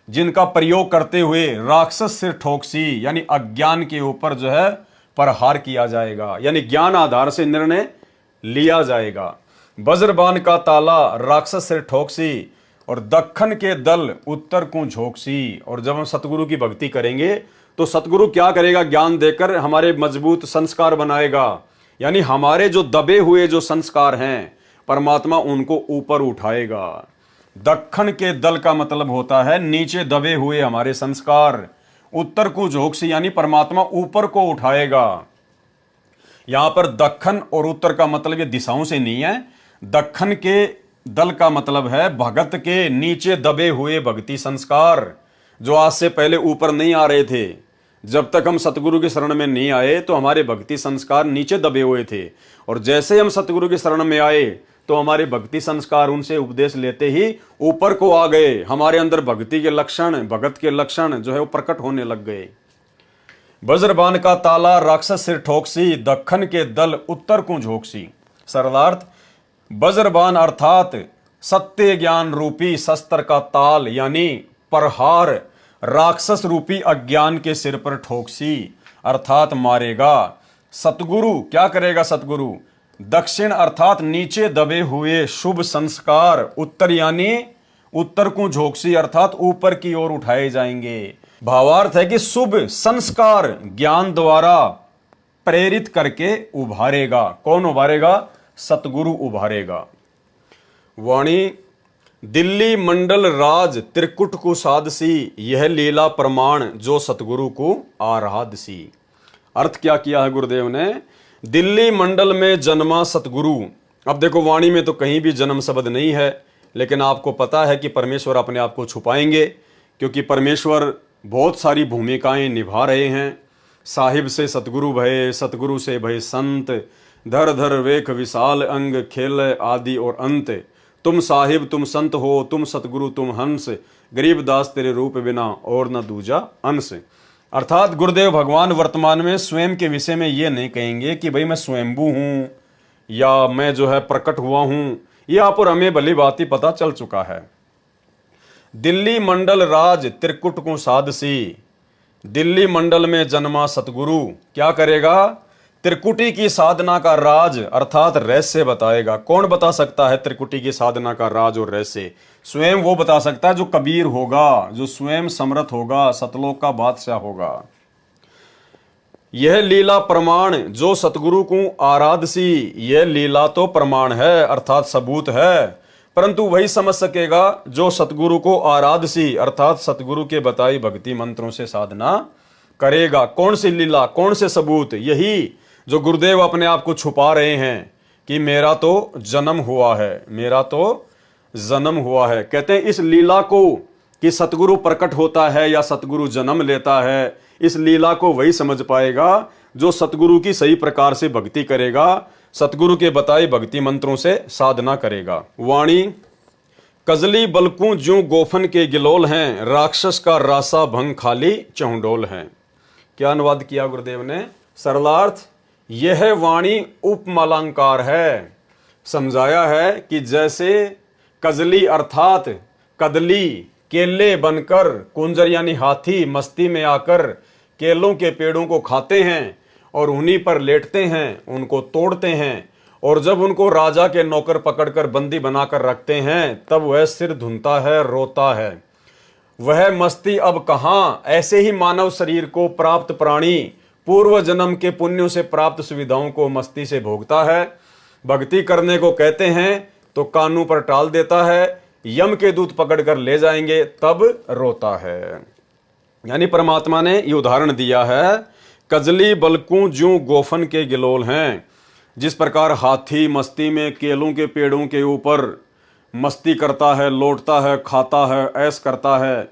जिनका प्रयोग करते हुए राक्षस सिर ठोकसी, यानी अज्ञान के ऊपर जो है प्रहार किया जाएगा, यानी ज्ञान आधार से निर्णय लिया जाएगा। वज्रबाण का ताला राक्षस सिर ठोकसी, और दक्खन के दल उत्तर को झोंकसी। और जब हम सतगुरु की भक्ति करेंगे तो सतगुरु क्या करेगा? ज्ञान देकर हमारे मजबूत संस्कार बनाएगा। यानी हमारे जो दबे हुए जो संस्कार हैं, परमात्मा उनको ऊपर उठाएगा। दक्खन के दल का मतलब होता है नीचे दबे हुए हमारे संस्कार। उत्तर को झोंकसी यानी परमात्मा ऊपर को उठाएगा। यहां पर दक्खन और उत्तर का मतलब ये दिशाओं से नहीं है। दक्खन के दल का मतलब है भगत के नीचे दबे हुए भक्ति संस्कार, जो आज से पहले ऊपर नहीं आ रहे थे। जब तक हम सतगुरु की शरण में नहीं आए तो हमारे भक्ति संस्कार नीचे दबे हुए थे, और जैसे हम सतगुरु की शरण में आए तो हमारे भक्ति संस्कार उनसे उपदेश लेते ही ऊपर को आ गए। हमारे अंदर भक्ति के लक्षण, भगत के लक्षण जो है वो प्रकट होने लग गए। वज्रबाण का ताला राक्षस सिर ठोकसी, दक्खन के दल उत्तर को झोंकसी। सरलार्थ, वज्रबाण अर्थात सत्य ज्ञान रूपी शस्त्र का ताल यानी प्रहार राक्षस रूपी अज्ञान के सिर पर ठोकसी अर्थात मारेगा। सतगुरु क्या करेगा? सतगुरु दक्षिण अर्थात नीचे दबे हुए शुभ संस्कार, उत्तर यानी उत्तर को झोंकसी अर्थात ऊपर की ओर उठाए जाएंगे। भावार्थ है कि शुभ संस्कार ज्ञान द्वारा प्रेरित करके उभारेगा। कौन उभारेगा? सतगुरु उभारेगा। वाणी, दिल्ली मंडल राज त्रिकुट को साधसी, यह लीला प्रमाण जो सतगुरु को आराधसी। अर्थ क्या किया है गुरुदेव ने? दिल्ली मंडल में जन्मा सतगुरु। अब देखो वाणी में तो कहीं भी जन्म शब्द नहीं है, लेकिन आपको पता है कि परमेश्वर अपने आप को छुपाएंगे, क्योंकि परमेश्वर बहुत सारी भूमिकाएं निभा रहे हैं। साहिब से सतगुरु भये, सतगुरु से भये संत, धर धर वेख विशाल अंग, खेल आदि और अंत। तुम साहिब तुम संत हो, तुम सतगुरु तुम हंस, गरीबदास तेरे रूप बिना और न दूजा अंश। अर्थात गुरुदेव भगवान वर्तमान में स्वयं के विषय में ये नहीं कहेंगे कि भाई मैं स्वयंभू हूं या मैं जो है प्रकट हुआ हूं। ये आप और हमें भली बात ही पता चल चुका है। दिल्ली मंडल राज त्रिकुट को साधसी, दिल्ली मंडल में जन्मा सतगुरु क्या करेगा? त्रिकुटी की साधना का राज अर्थात रहस्य बताएगा। कौन बता सकता है त्रिकुटी की साधना का राज और रहस्य? स्वयं वो बता सकता है जो कबीर होगा, जो स्वयं समर्थ होगा, सतलोक का बादशाह होगा। यह लीला प्रमाण जो सतगुरु को आराधसी, यह लीला तो प्रमाण है अर्थात सबूत है, परंतु वही समझ सकेगा जो सतगुरु को आराधसी अर्थात सतगुरु के बताई भक्ति मंत्रों से साधना करेगा। कौन सी लीला, कौन से सबूत? यही जो गुरुदेव अपने आप को छुपा रहे हैं कि मेरा तो जन्म हुआ है, मेरा तो जन्म हुआ है। कहते हैं इस लीला को कि सतगुरु प्रकट होता है या सतगुरु जन्म लेता है, इस लीला को वही समझ पाएगा जो सतगुरु की सही प्रकार से भक्ति करेगा, सतगुरु के बताए भक्ति मंत्रों से साधना करेगा। वाणी, कजली बलकू ज्यों गोफन के गिलोल हैं, राक्षस का रासा भंग खाली चहुंडोल हैं। क्या अनुवाद किया गुरुदेव ने? सरलार्थ, यह वाणी उपमालंकार है। समझाया है कि जैसे कजली अर्थात कदली केले बनकर, कुंजर यानी हाथी मस्ती में आकर केलों के पेड़ों को खाते हैं और उन्हीं पर लेटते हैं, उनको तोड़ते हैं, और जब उनको राजा के नौकर पकड़कर बंदी बनाकर रखते हैं तब वह सिर धुनता है, रोता है। वह मस्ती अब कहाँ? ऐसे ही मानव शरीर को प्राप्त प्राणी पूर्व जन्म के पुण्यों से प्राप्त सुविधाओं को मस्ती से भोगता है। भक्ति करने को कहते हैं तो कानों पर टाल देता है, यम के दूत पकड़कर ले जाएंगे तब रोता है। यानी परमात्मा ने ये उदाहरण दिया है, कजली बलकू ज्यों गोफन के गिलोल हैं। जिस प्रकार हाथी मस्ती में केलों के पेड़ों के ऊपर मस्ती करता है, लौटता है, खाता है, ऐश करता है,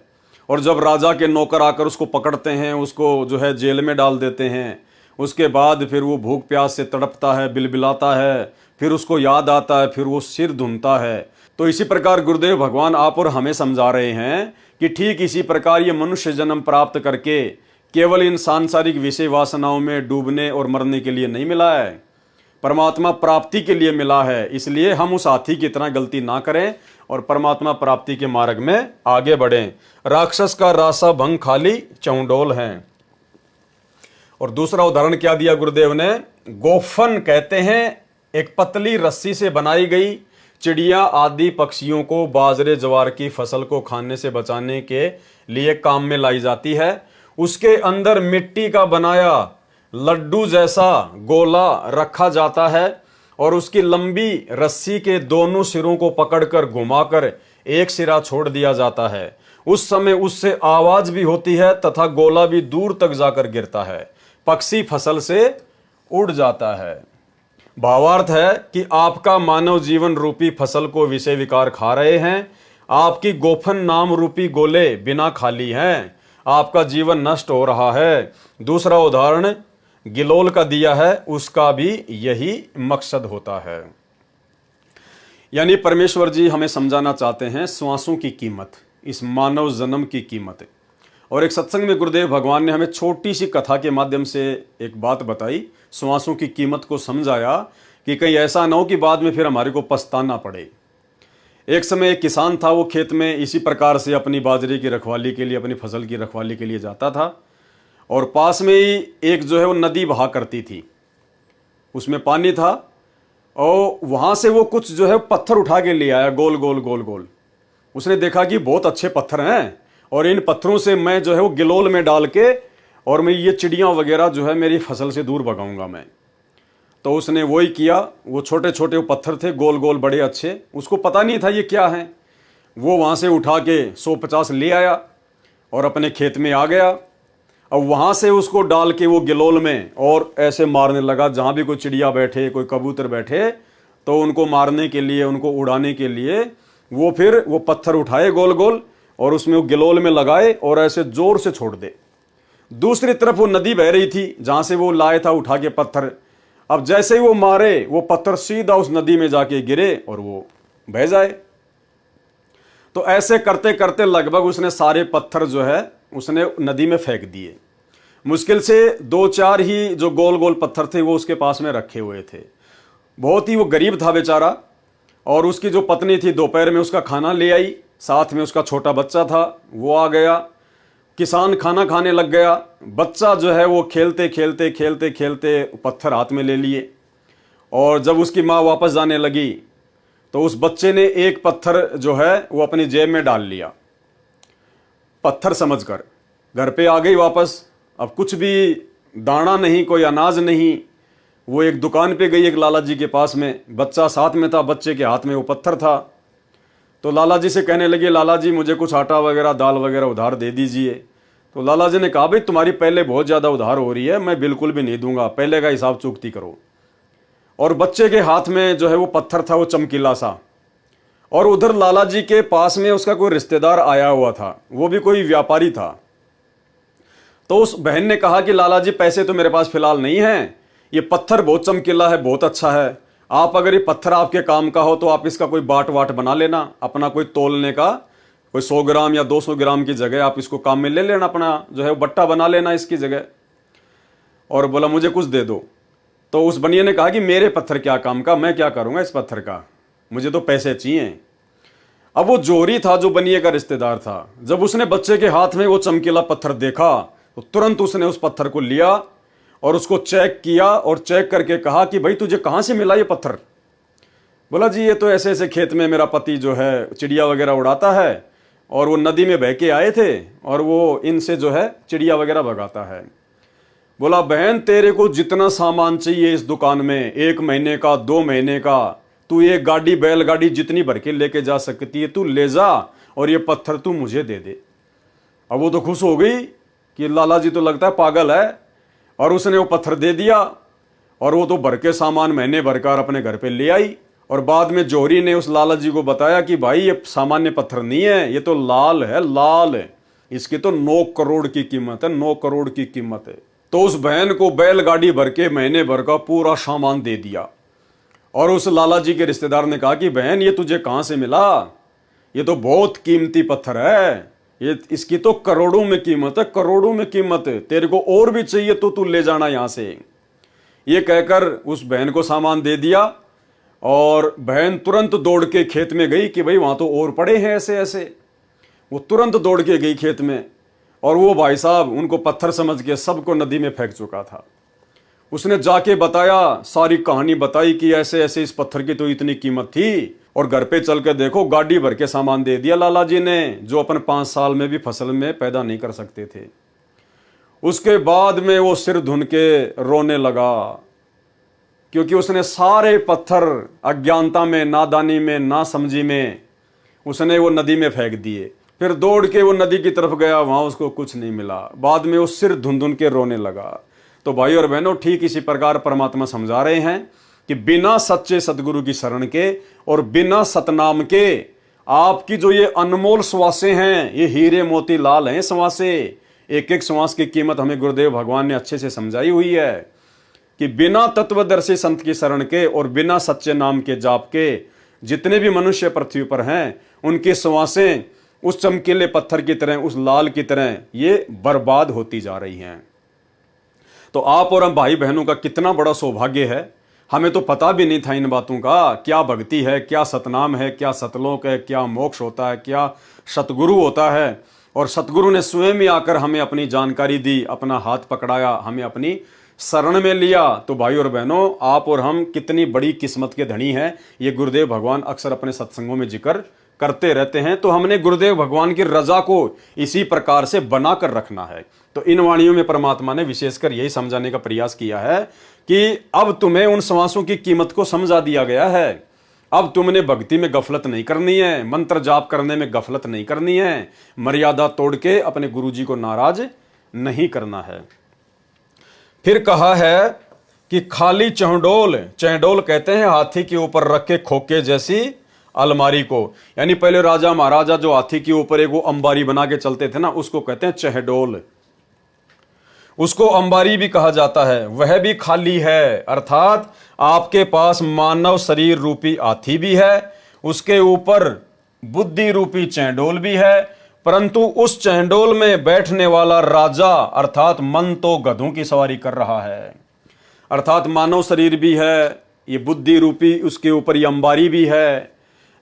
और जब राजा के नौकर आकर उसको पकड़ते हैं, उसको जो है जेल में डाल देते हैं, उसके बाद फिर वो भूख प्यास से तड़पता है, बिलबिलाता है, फिर उसको याद आता है, फिर वो सिर धुनता है। तो इसी प्रकार गुरुदेव भगवान आप और हमें समझा रहे हैं कि ठीक इसी प्रकार ये मनुष्य जन्म प्राप्त करके केवल इन सांसारिक विषय वासनाओं में डूबने और मरने के लिए नहीं मिला है, परमात्मा प्राप्ति के लिए मिला है। इसलिए हम उस हाथी की तरह गलती ना करें और परमात्मा प्राप्ति के मार्ग में आगे बढ़ें। राक्षस का रासा भंग खाली चौंडोल हैं। और दूसरा उदाहरण क्या दिया गुरुदेव ने? गोफन कहते हैं एक पतली रस्सी से बनाई गई चिड़िया आदि पक्षियों को बाजरे ज्वार की फसल को खाने से बचाने के लिए काम में लाई जाती है। उसके अंदर मिट्टी का बनाया लड्डू जैसा गोला रखा जाता है और उसकी लंबी रस्सी के दोनों सिरों को पकड़कर घुमाकर एक सिरा छोड़ दिया जाता है। उस समय उससे आवाज भी होती है तथा गोला भी दूर तक जाकर गिरता है, पक्षी फसल से उड़ जाता है। भावार्थ है कि आपका मानव जीवन रूपी फसल को विषय विकार खा रहे हैं, आपकी गोफन नाम रूपी गोले बिना खाली हैं, आपका जीवन नष्ट हो रहा है। दूसरा उदाहरण गिलोल का दिया है, उसका भी यही मकसद होता है। यानी परमेश्वर जी हमें समझाना चाहते हैं श्वासों की कीमत, इस मानव जन्म की कीमत। और एक सत्संग में गुरुदेव भगवान ने हमें छोटी सी कथा के माध्यम से एक बात बताई, श्वासों की कीमत को समझाया कि कहीं ऐसा ना हो कि बाद में फिर हमारे को पछताना पड़े। एक समय एक किसान था, वो खेत में इसी प्रकार से अपनी बाजरे की रखवाली के लिए, अपनी फसल की रखवाली के लिए जाता था, और पास में ही एक जो है वो नदी बहा करती थी, उसमें पानी था, और वहाँ से वो कुछ जो है पत्थर उठा के ले आया, गोल गोल गोल गोल। उसने देखा कि बहुत अच्छे पत्थर हैं, और इन पत्थरों से मैं जो है वो गिलोल में डाल के और मैं ये चिड़ियाँ वगैरह जो है मेरी फसल से दूर भगाऊंगा मैं। तो उसने वही किया। वो छोटे छोटे वो पत्थर थे, गोल गोल बड़े अच्छे, उसको पता नहीं था ये क्या है। वो वहाँ से उठा के 150 ले आया और अपने खेत में आ गया। अब वहाँ से उसको डाल के वो गिलोल में और ऐसे मारने लगा, जहाँ भी कोई चिड़िया बैठे, कोई कबूतर बैठे, तो उनको मारने के लिए, उनको उड़ाने के लिए वो फिर वो पत्थर उठाए गोल गोल और उसमें वो गिलोल में लगाए और ऐसे जोर से छोड़ दे। दूसरी तरफ वो नदी बह रही थी जहाँ से वो लाए था उठा के पत्थर। अब जैसे ही वो मारे, वो पत्थर सीधा उस नदी में जाके गिरे और वो बह जाए। तो ऐसे करते करते लगभग उसने सारे पत्थर जो है उसने नदी में फेंक दिए। मुश्किल से 2-4 ही जो गोल गोल पत्थर थे वो उसके पास में रखे हुए थे। बहुत ही वो गरीब था बेचारा। और उसकी जो पत्नी थी दोपहर में उसका खाना ले आई, साथ में उसका छोटा बच्चा था, वो आ गया। किसान खाना खाने लग गया, बच्चा जो है वो खेलते खेलते खेलते खेलते पत्थर हाथ में ले लिए। और जब उसकी माँ वापस जाने लगी तो उस बच्चे ने एक पत्थर जो है वो अपनी जेब में डाल लिया, पत्थर समझकर। घर पे आ गई वापस। अब कुछ भी दाना नहीं, कोई अनाज नहीं। वो एक दुकान पे गई, एक लाला जी के पास में, बच्चा साथ में था, बच्चे के हाथ में वो पत्थर था। तो लाला जी से कहने लगे, लाला जी मुझे कुछ आटा वगैरह, दाल वगैरह उधार दे दीजिए। तो लाला जी ने कहा, भाई तुम्हारी पहले बहुत ज़्यादा उधार हो रही है, मैं बिल्कुल भी नहीं दूंगा, पहले का हिसाब चुकती करो। और बच्चे के हाथ में जो है वो पत्थर था, वो चमकीला सा। और उधर लाला जी के पास में उसका कोई रिश्तेदार आया हुआ था, वो भी कोई व्यापारी था। तो उस बहन ने कहा कि लाला जी पैसे तो मेरे पास फिलहाल नहीं हैं, ये पत्थर बहुत चमकीला है, बहुत अच्छा है, आप अगर ये पत्थर आपके काम का हो तो आप इसका कोई बाट वाट बना लेना, अपना कोई तोलने का, कोई 100 ग्राम या 200 ग्राम की जगह आप इसको काम में ले लेना, अपना जो है बट्टा बना लेना इसकी जगह। और बोला मुझे कुछ दे दो। तो उस बनिए ने कहा कि मेरे पत्थर क्या काम का, मैं क्या करूंगा इस पत्थर का, मुझे तो पैसे चाहिए। अब वो जोरी था जो बनिए का रिश्तेदार था, जब उसने बच्चे के हाथ में वो चमकीला पत्थर देखा तो तुरंत उसने उस पत्थर को लिया और उसको चेक किया, और चेक करके कहा कि भाई तुझे कहाँ से मिला ये पत्थर। बोला जी ये तो ऐसे ऐसे खेत में मेरा पति जो है चिड़िया वगैरह उड़ाता है, और वो नदी में बह के आए थे और वो इनसे जो है चिड़िया वगैरह भगाता है। बोला बहन तेरे को जितना सामान चाहिए इस दुकान में, 1 महीने का, 2 महीने का, तू एक गाड़ी बैलगाड़ी जितनी भर के लेके जा सकती है तू ले जा, और ये पत्थर तू मुझे दे दे। अब वो तो खुश हो गई कि लाला जी तो लगता है पागल है, और उसने वो पत्थर दे दिया। और वो तो भर के सामान महीने भर कर अपने घर पे ले आई। और बाद में जोहरी ने उस लाला जी को बताया कि भाई ये सामान्य पत्थर नहीं है, ये तो लाल है, लाल है, इसकी तो 9 करोड़ की कीमत है, 9 करोड़ की कीमत है। तो उस बहन को बैलगाड़ी भर के महीने भर का पूरा सामान दे दिया। और उस लाला जी के रिश्तेदार ने कहा कि बहन ये तुझे कहाँ से मिला, ये तो बहुत कीमती पत्थर है, ये इसकी तो करोड़ों में कीमत है, करोड़ों में कीमत है, तेरे को और भी चाहिए तो तू ले जाना यहां से। ये कहकर उस बहन को सामान दे दिया, और बहन तुरंत दौड़ के खेत में गई कि भाई वहां तो और पड़े हैं ऐसे ऐसे। वो तुरंत दौड़ के गई खेत में, और वो भाई साहब उनको पत्थर समझ के सबको नदी में फेंक चुका था। उसने जाके बताया, सारी कहानी बताई कि ऐसे ऐसे इस पत्थर की तो इतनी कीमत थी, और घर पे चल के देखो गाड़ी भर के सामान दे दिया लाला जी ने, जो अपन 5 साल में भी फसल में पैदा नहीं कर सकते थे। उसके बाद में वो सिर धुन के रोने लगा, क्योंकि उसने सारे पत्थर अज्ञानता में, नादानी में, नासमझी में उसने वो नदी में फेंक दिए। फिर दौड़ के वो नदी की तरफ गया, वहां उसको कुछ नहीं मिला। बाद में वो सिर धुन धुन के रोने लगा। तो भाई और बहनों, ठीक इसी प्रकार परमात्मा समझा रहे हैं कि बिना सच्चे सदगुरु की शरण के और बिना सतनाम के आपकी जो ये अनमोल श्वासें हैं, ये हीरे मोती लाल हैं श्वासें। एक एक श्वास की कीमत हमें गुरुदेव भगवान ने अच्छे से समझाई हुई है कि बिना तत्वदर्शी संत की शरण के और बिना सच्चे नाम के जाप के जितने भी मनुष्य पृथ्वी पर हैं उनकी श्वासें उस चमकीले पत्थर की तरह, उस लाल की तरह ये बर्बाद होती जा रही हैं। तो आप और हम भाई बहनों का कितना बड़ा सौभाग्य है, हमें तो पता भी नहीं था इन बातों का, क्या भक्ति है, क्या सतनाम है, क्या सतलोक है, क्या मोक्ष होता है, क्या सतगुरु होता है। और सतगुरु ने स्वयं ही आकर हमें अपनी जानकारी दी, अपना हाथ पकड़ाया, हमें अपनी शरण में लिया। तो भाई और बहनों, आप और हम कितनी बड़ी किस्मत के धनी हैं, ये गुरुदेव भगवान अक्सर अपने सत्संगों में जिक्र करते रहते हैं। तो हमने गुरुदेव भगवान की रजा को इसी प्रकार से बनाकर रखना है। तो इन वाणियों में परमात्मा ने विशेषकर यही समझाने का प्रयास किया है कि अब तुम्हें उन श्वासों की कीमत को समझा दिया गया है। अब तुमने भक्ति में गफलत नहीं करनी है, मंत्र जाप करने में गफलत नहीं करनी है, मर्यादा तोड़ के अपने गुरुजी को नाराज नहीं करना है। फिर कहा है कि खाली चहडोल, चहडोल कहते हैं हाथी के ऊपर रख के खोके जैसी अलमारी को, यानी पहले राजा महाराजा जो हाथी के ऊपर एक वो अंबारी बना के चलते थे ना, उसको कहते हैं चहडोल। उसको अंबारी भी कहा जाता है, वह भी खाली है। अर्थात आपके पास मानव शरीर रूपी हाथी भी है, उसके ऊपर बुद्धि रूपी चहडोल भी है, परंतु उस चहडोल में बैठने वाला राजा अर्थात मन तो गधों की सवारी कर रहा है। अर्थात मानव शरीर भी है, ये बुद्धि रूपी उसके ऊपर ये अंबारी भी है,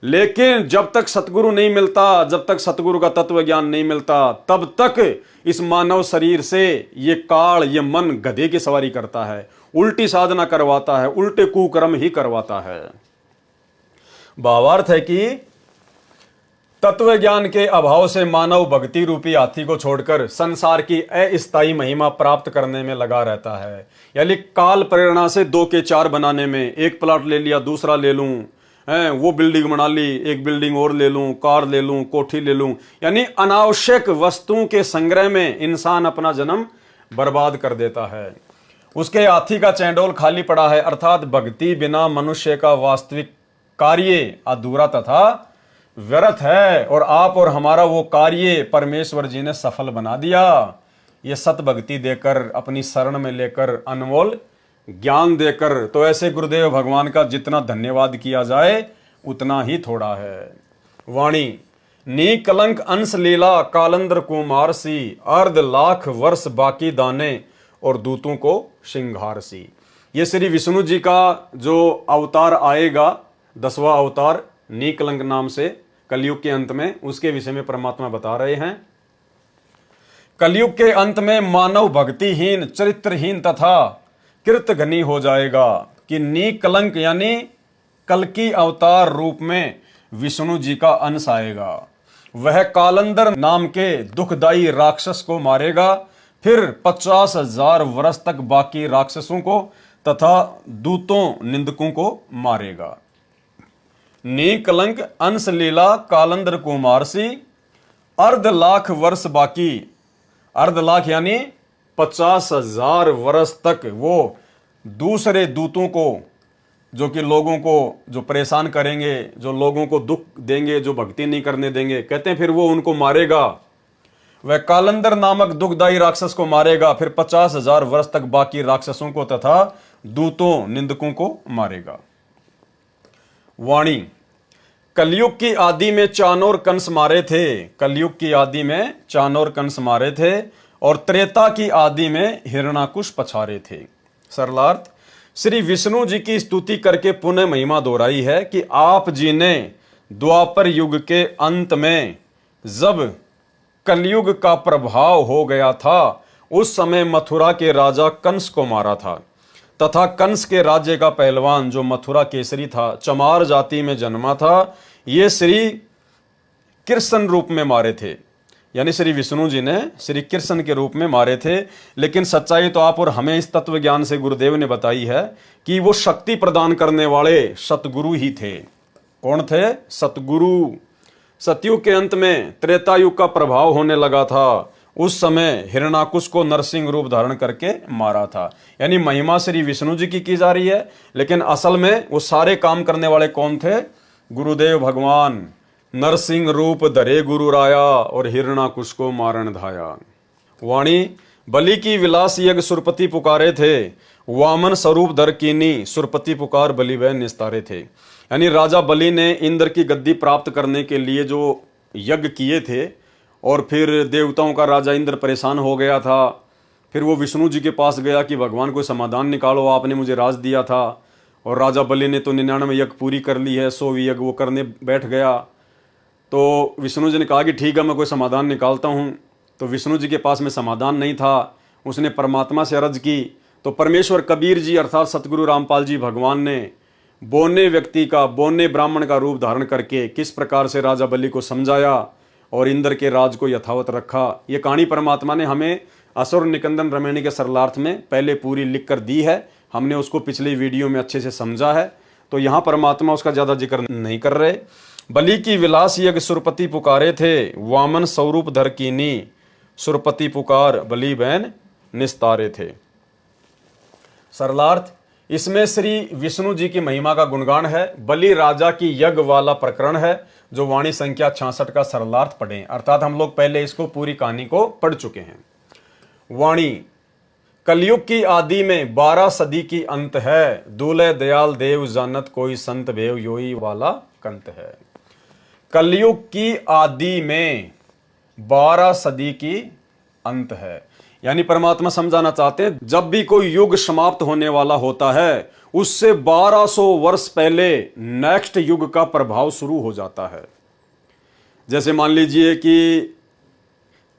लेकिन जब तक सतगुरु नहीं मिलता, जब तक सतगुरु का तत्व ज्ञान नहीं मिलता, तब तक इस मानव शरीर से ये काल, ये मन गधे की सवारी करता है, उल्टी साधना करवाता है, उल्टे कुकर्म ही करवाता है। भावार्थ है कि तत्व ज्ञान के अभाव से मानव भक्ति रूपी हाथी को छोड़कर संसार की अस्थायी महिमा प्राप्त करने में लगा रहता है। यानी काल प्रेरणा से 2 के 4 बनाने में, एक प्लॉट ले लिया दूसरा ले लूं, वो बिल्डिंग बना ली, एक बिल्डिंग और ले लूं, कार ले लूं, कोठी ले लूं, यानी अनावश्यक वस्तुओं के संग्रह में इंसान अपना जन्म बर्बाद कर देता है। उसके हाथी का चैंडोल खाली पड़ा है, अर्थात भक्ति बिना मनुष्य का वास्तविक कार्य अधूरा तथा व्यर्थ है। और आप और हमारा वो कार्य परमेश्वर जी ने सफल बना दिया, ये सत भक्ति देकर, अपनी शरण में लेकर, अनमोल ज्ञान देकर। तो ऐसे गुरुदेव भगवान का जितना धन्यवाद किया जाए उतना ही थोड़ा है। वाणी नी कलंक अंश लीला कालंद्र कुमार सी, अर्ध लाख वर्ष बाकी दाने और दूतों को श्रृंगार सी। ये श्री विष्णु जी का जो अवतार आएगा, 10वां अवतार नी कलंक नाम से कलयुग के अंत में, उसके विषय में परमात्मा बता रहे हैं। कलयुग के अंत में मानव भक्तिहीन, चरित्रहीन तथा कृतघ्नी हो जाएगा कि नी कलंक यानी कल की अवतार रूप में विष्णु जी का अंश आएगा। वह कालंदर नाम के दुखदाई राक्षस को मारेगा, फिर 50,000 वर्ष तक बाकी राक्षसों को तथा दूतों निंदकों को मारेगा। नी कलंक अंश लीला कालंदर कुमारसी, अर्ध लाख वर्ष बाकी, अर्ध लाख यानी 50,000 वर्ष तक वो दूसरे दूतों को, जो कि लोगों को जो परेशान करेंगे, जो लोगों को दुख देंगे, जो भक्ति नहीं करने देंगे, कहते हैं फिर वो उनको मारेगा। वह कालंदर नामक दुखदाई राक्षस को मारेगा, फिर 50,000 वर्ष तक बाकी राक्षसों को तथा दूतों निंदकों को मारेगा। वाणी कलयुग की आदि में चाणोर कंस मारे थे, कलयुग की आदि में चाणोर कंस मारे थे और त्रेता की आदि में हिरणाकुश पछारे थे। सरलार्थ श्री विष्णु जी की स्तुति करके पुनः महिमा दोहराई है कि आप जी ने द्वापर युग के अंत में जब कलयुग का प्रभाव हो गया था, उस समय मथुरा के राजा कंस को मारा था तथा कंस के राज्य का पहलवान जो मथुरा केसरी था, चमार जाति में जन्मा था, ये श्री कृष्ण रूप में मारे थे। यानी श्री विष्णु जी ने श्री कृष्ण के रूप में मारे थे। लेकिन सच्चाई तो आप और हमें इस तत्व ज्ञान से गुरुदेव ने बताई है कि वो शक्ति प्रदान करने वाले सतगुरु ही थे। कौन थे? सतगुरु। सतयुग के अंत में त्रेता युग का प्रभाव होने लगा था, उस समय हिरणाकुश को नरसिंह रूप धारण करके मारा था। यानी महिमा श्री विष्णु जी की जा रही है, लेकिन असल में वो सारे काम करने वाले कौन थे? गुरुदेव भगवान। नरसिंह रूप धरे गुरु राया और हिरणाकुश को मारण धाया। वाणी बलि की विलास यज्ञ सुरपति पुकारे थे, वामन स्वरूप धर कीनी सुरपति पुकार बलि वह निस्तारे थे। यानी राजा बलि ने इंद्र की गद्दी प्राप्त करने के लिए जो यज्ञ किए थे, और फिर देवताओं का राजा इंद्र परेशान हो गया था। फिर वो विष्णु जी के पास गया कि भगवान कोई समाधान निकालो, आपने मुझे राज दिया था। और राजा बलि ने तो 99 यज्ञ पूरी कर ली है, 100वीं यज्ञ वो करने बैठ गया। तो विष्णु जी ने कहा कि ठीक है, मैं कोई समाधान निकालता हूँ। तो विष्णु जी के पास में समाधान नहीं था, उसने परमात्मा से अर्ज की। तो परमेश्वर कबीर जी अर्थात सतगुरु रामपाल जी भगवान ने बोने व्यक्ति का, बोने ब्राह्मण का रूप धारण करके किस प्रकार से राजा बलि को समझाया और इंद्र के राज को यथावत रखा। ये कहानी परमात्मा ने हमें असुर निकंदन रमणी के सरलार्थ में पहले पूरी लिख कर दी है। हमने उसको पिछले वीडियो में अच्छे से समझा है, तो यहाँ परमात्मा उसका ज़्यादा जिक्र नहीं कर रहे। बलि की विलास यज्ञ सुरपति पुकारे थे, वामन स्वरूप धर कीनी, सुरपति पुकार बलि बैन निस्तारे थे। सरलार्थ, इसमें श्री विष्णु जी की महिमा का गुणगान है। बलि राजा की यज्ञ वाला प्रकरण है, जो वाणी संख्या 66 का सरलार्थ पढ़ें, अर्थात हम लोग पहले इसको पूरी कहानी को पढ़ चुके हैं। वाणी, कलयुग की आदि में 12 सदी की अंत है, दूल्हे दयाल देव जानत कोई संत भेव योई वाला कंत है। कलयुग की आदि में 12 सदी की अंत है, यानी परमात्मा समझाना चाहते हैं जब भी कोई युग समाप्त होने वाला होता है, उससे 1200 वर्ष पहले नेक्स्ट युग का प्रभाव शुरू हो जाता है। जैसे मान लीजिए कि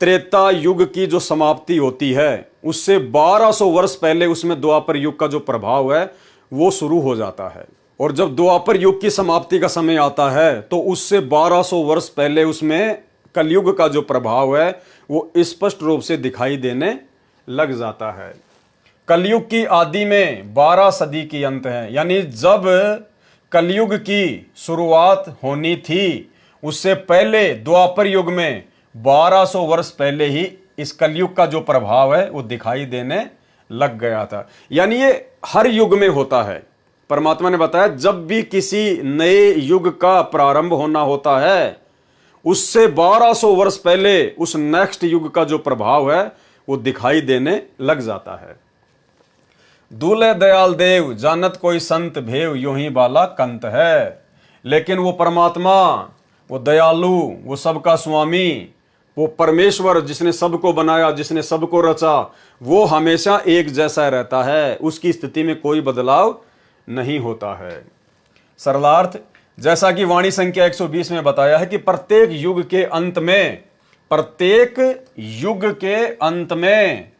त्रेता युग की जो समाप्ति होती है, उससे 1200 वर्ष पहले उसमें द्वापर युग का जो प्रभाव है वो शुरू हो जाता है। और जब द्वापर युग की समाप्ति का समय आता है, तो उससे 1200 वर्ष पहले उसमें कलयुग का जो प्रभाव है वो स्पष्ट रूप से दिखाई देने लग जाता है। कलयुग की आदि में 12 सदी की अंत है, यानी जब कलयुग की शुरुआत होनी थी, उससे पहले द्वापर युग में 1200 वर्ष पहले ही इस कलयुग का जो प्रभाव है वो दिखाई देने लग गया था। यानी ये हर युग में होता है। परमात्मा ने बताया जब भी किसी नए युग का प्रारंभ होना होता है, उससे 1200 वर्ष पहले उस नेक्स्ट युग का जो प्रभाव है वो दिखाई देने लग जाता है। दूल्हे दयाल देव जानत कोई संत भेव यूं ही बाला कंत है। लेकिन वो परमात्मा, वो दयालु, वो सबका स्वामी, वो परमेश्वर जिसने सबको बनाया, जिसने सबको रचा, वो हमेशा एक जैसा रहता है, उसकी स्थिति में कोई बदलाव नहीं होता है। सरलार्थ, जैसा कि वाणी संख्या 120 में बताया है कि प्रत्येक युग के अंत में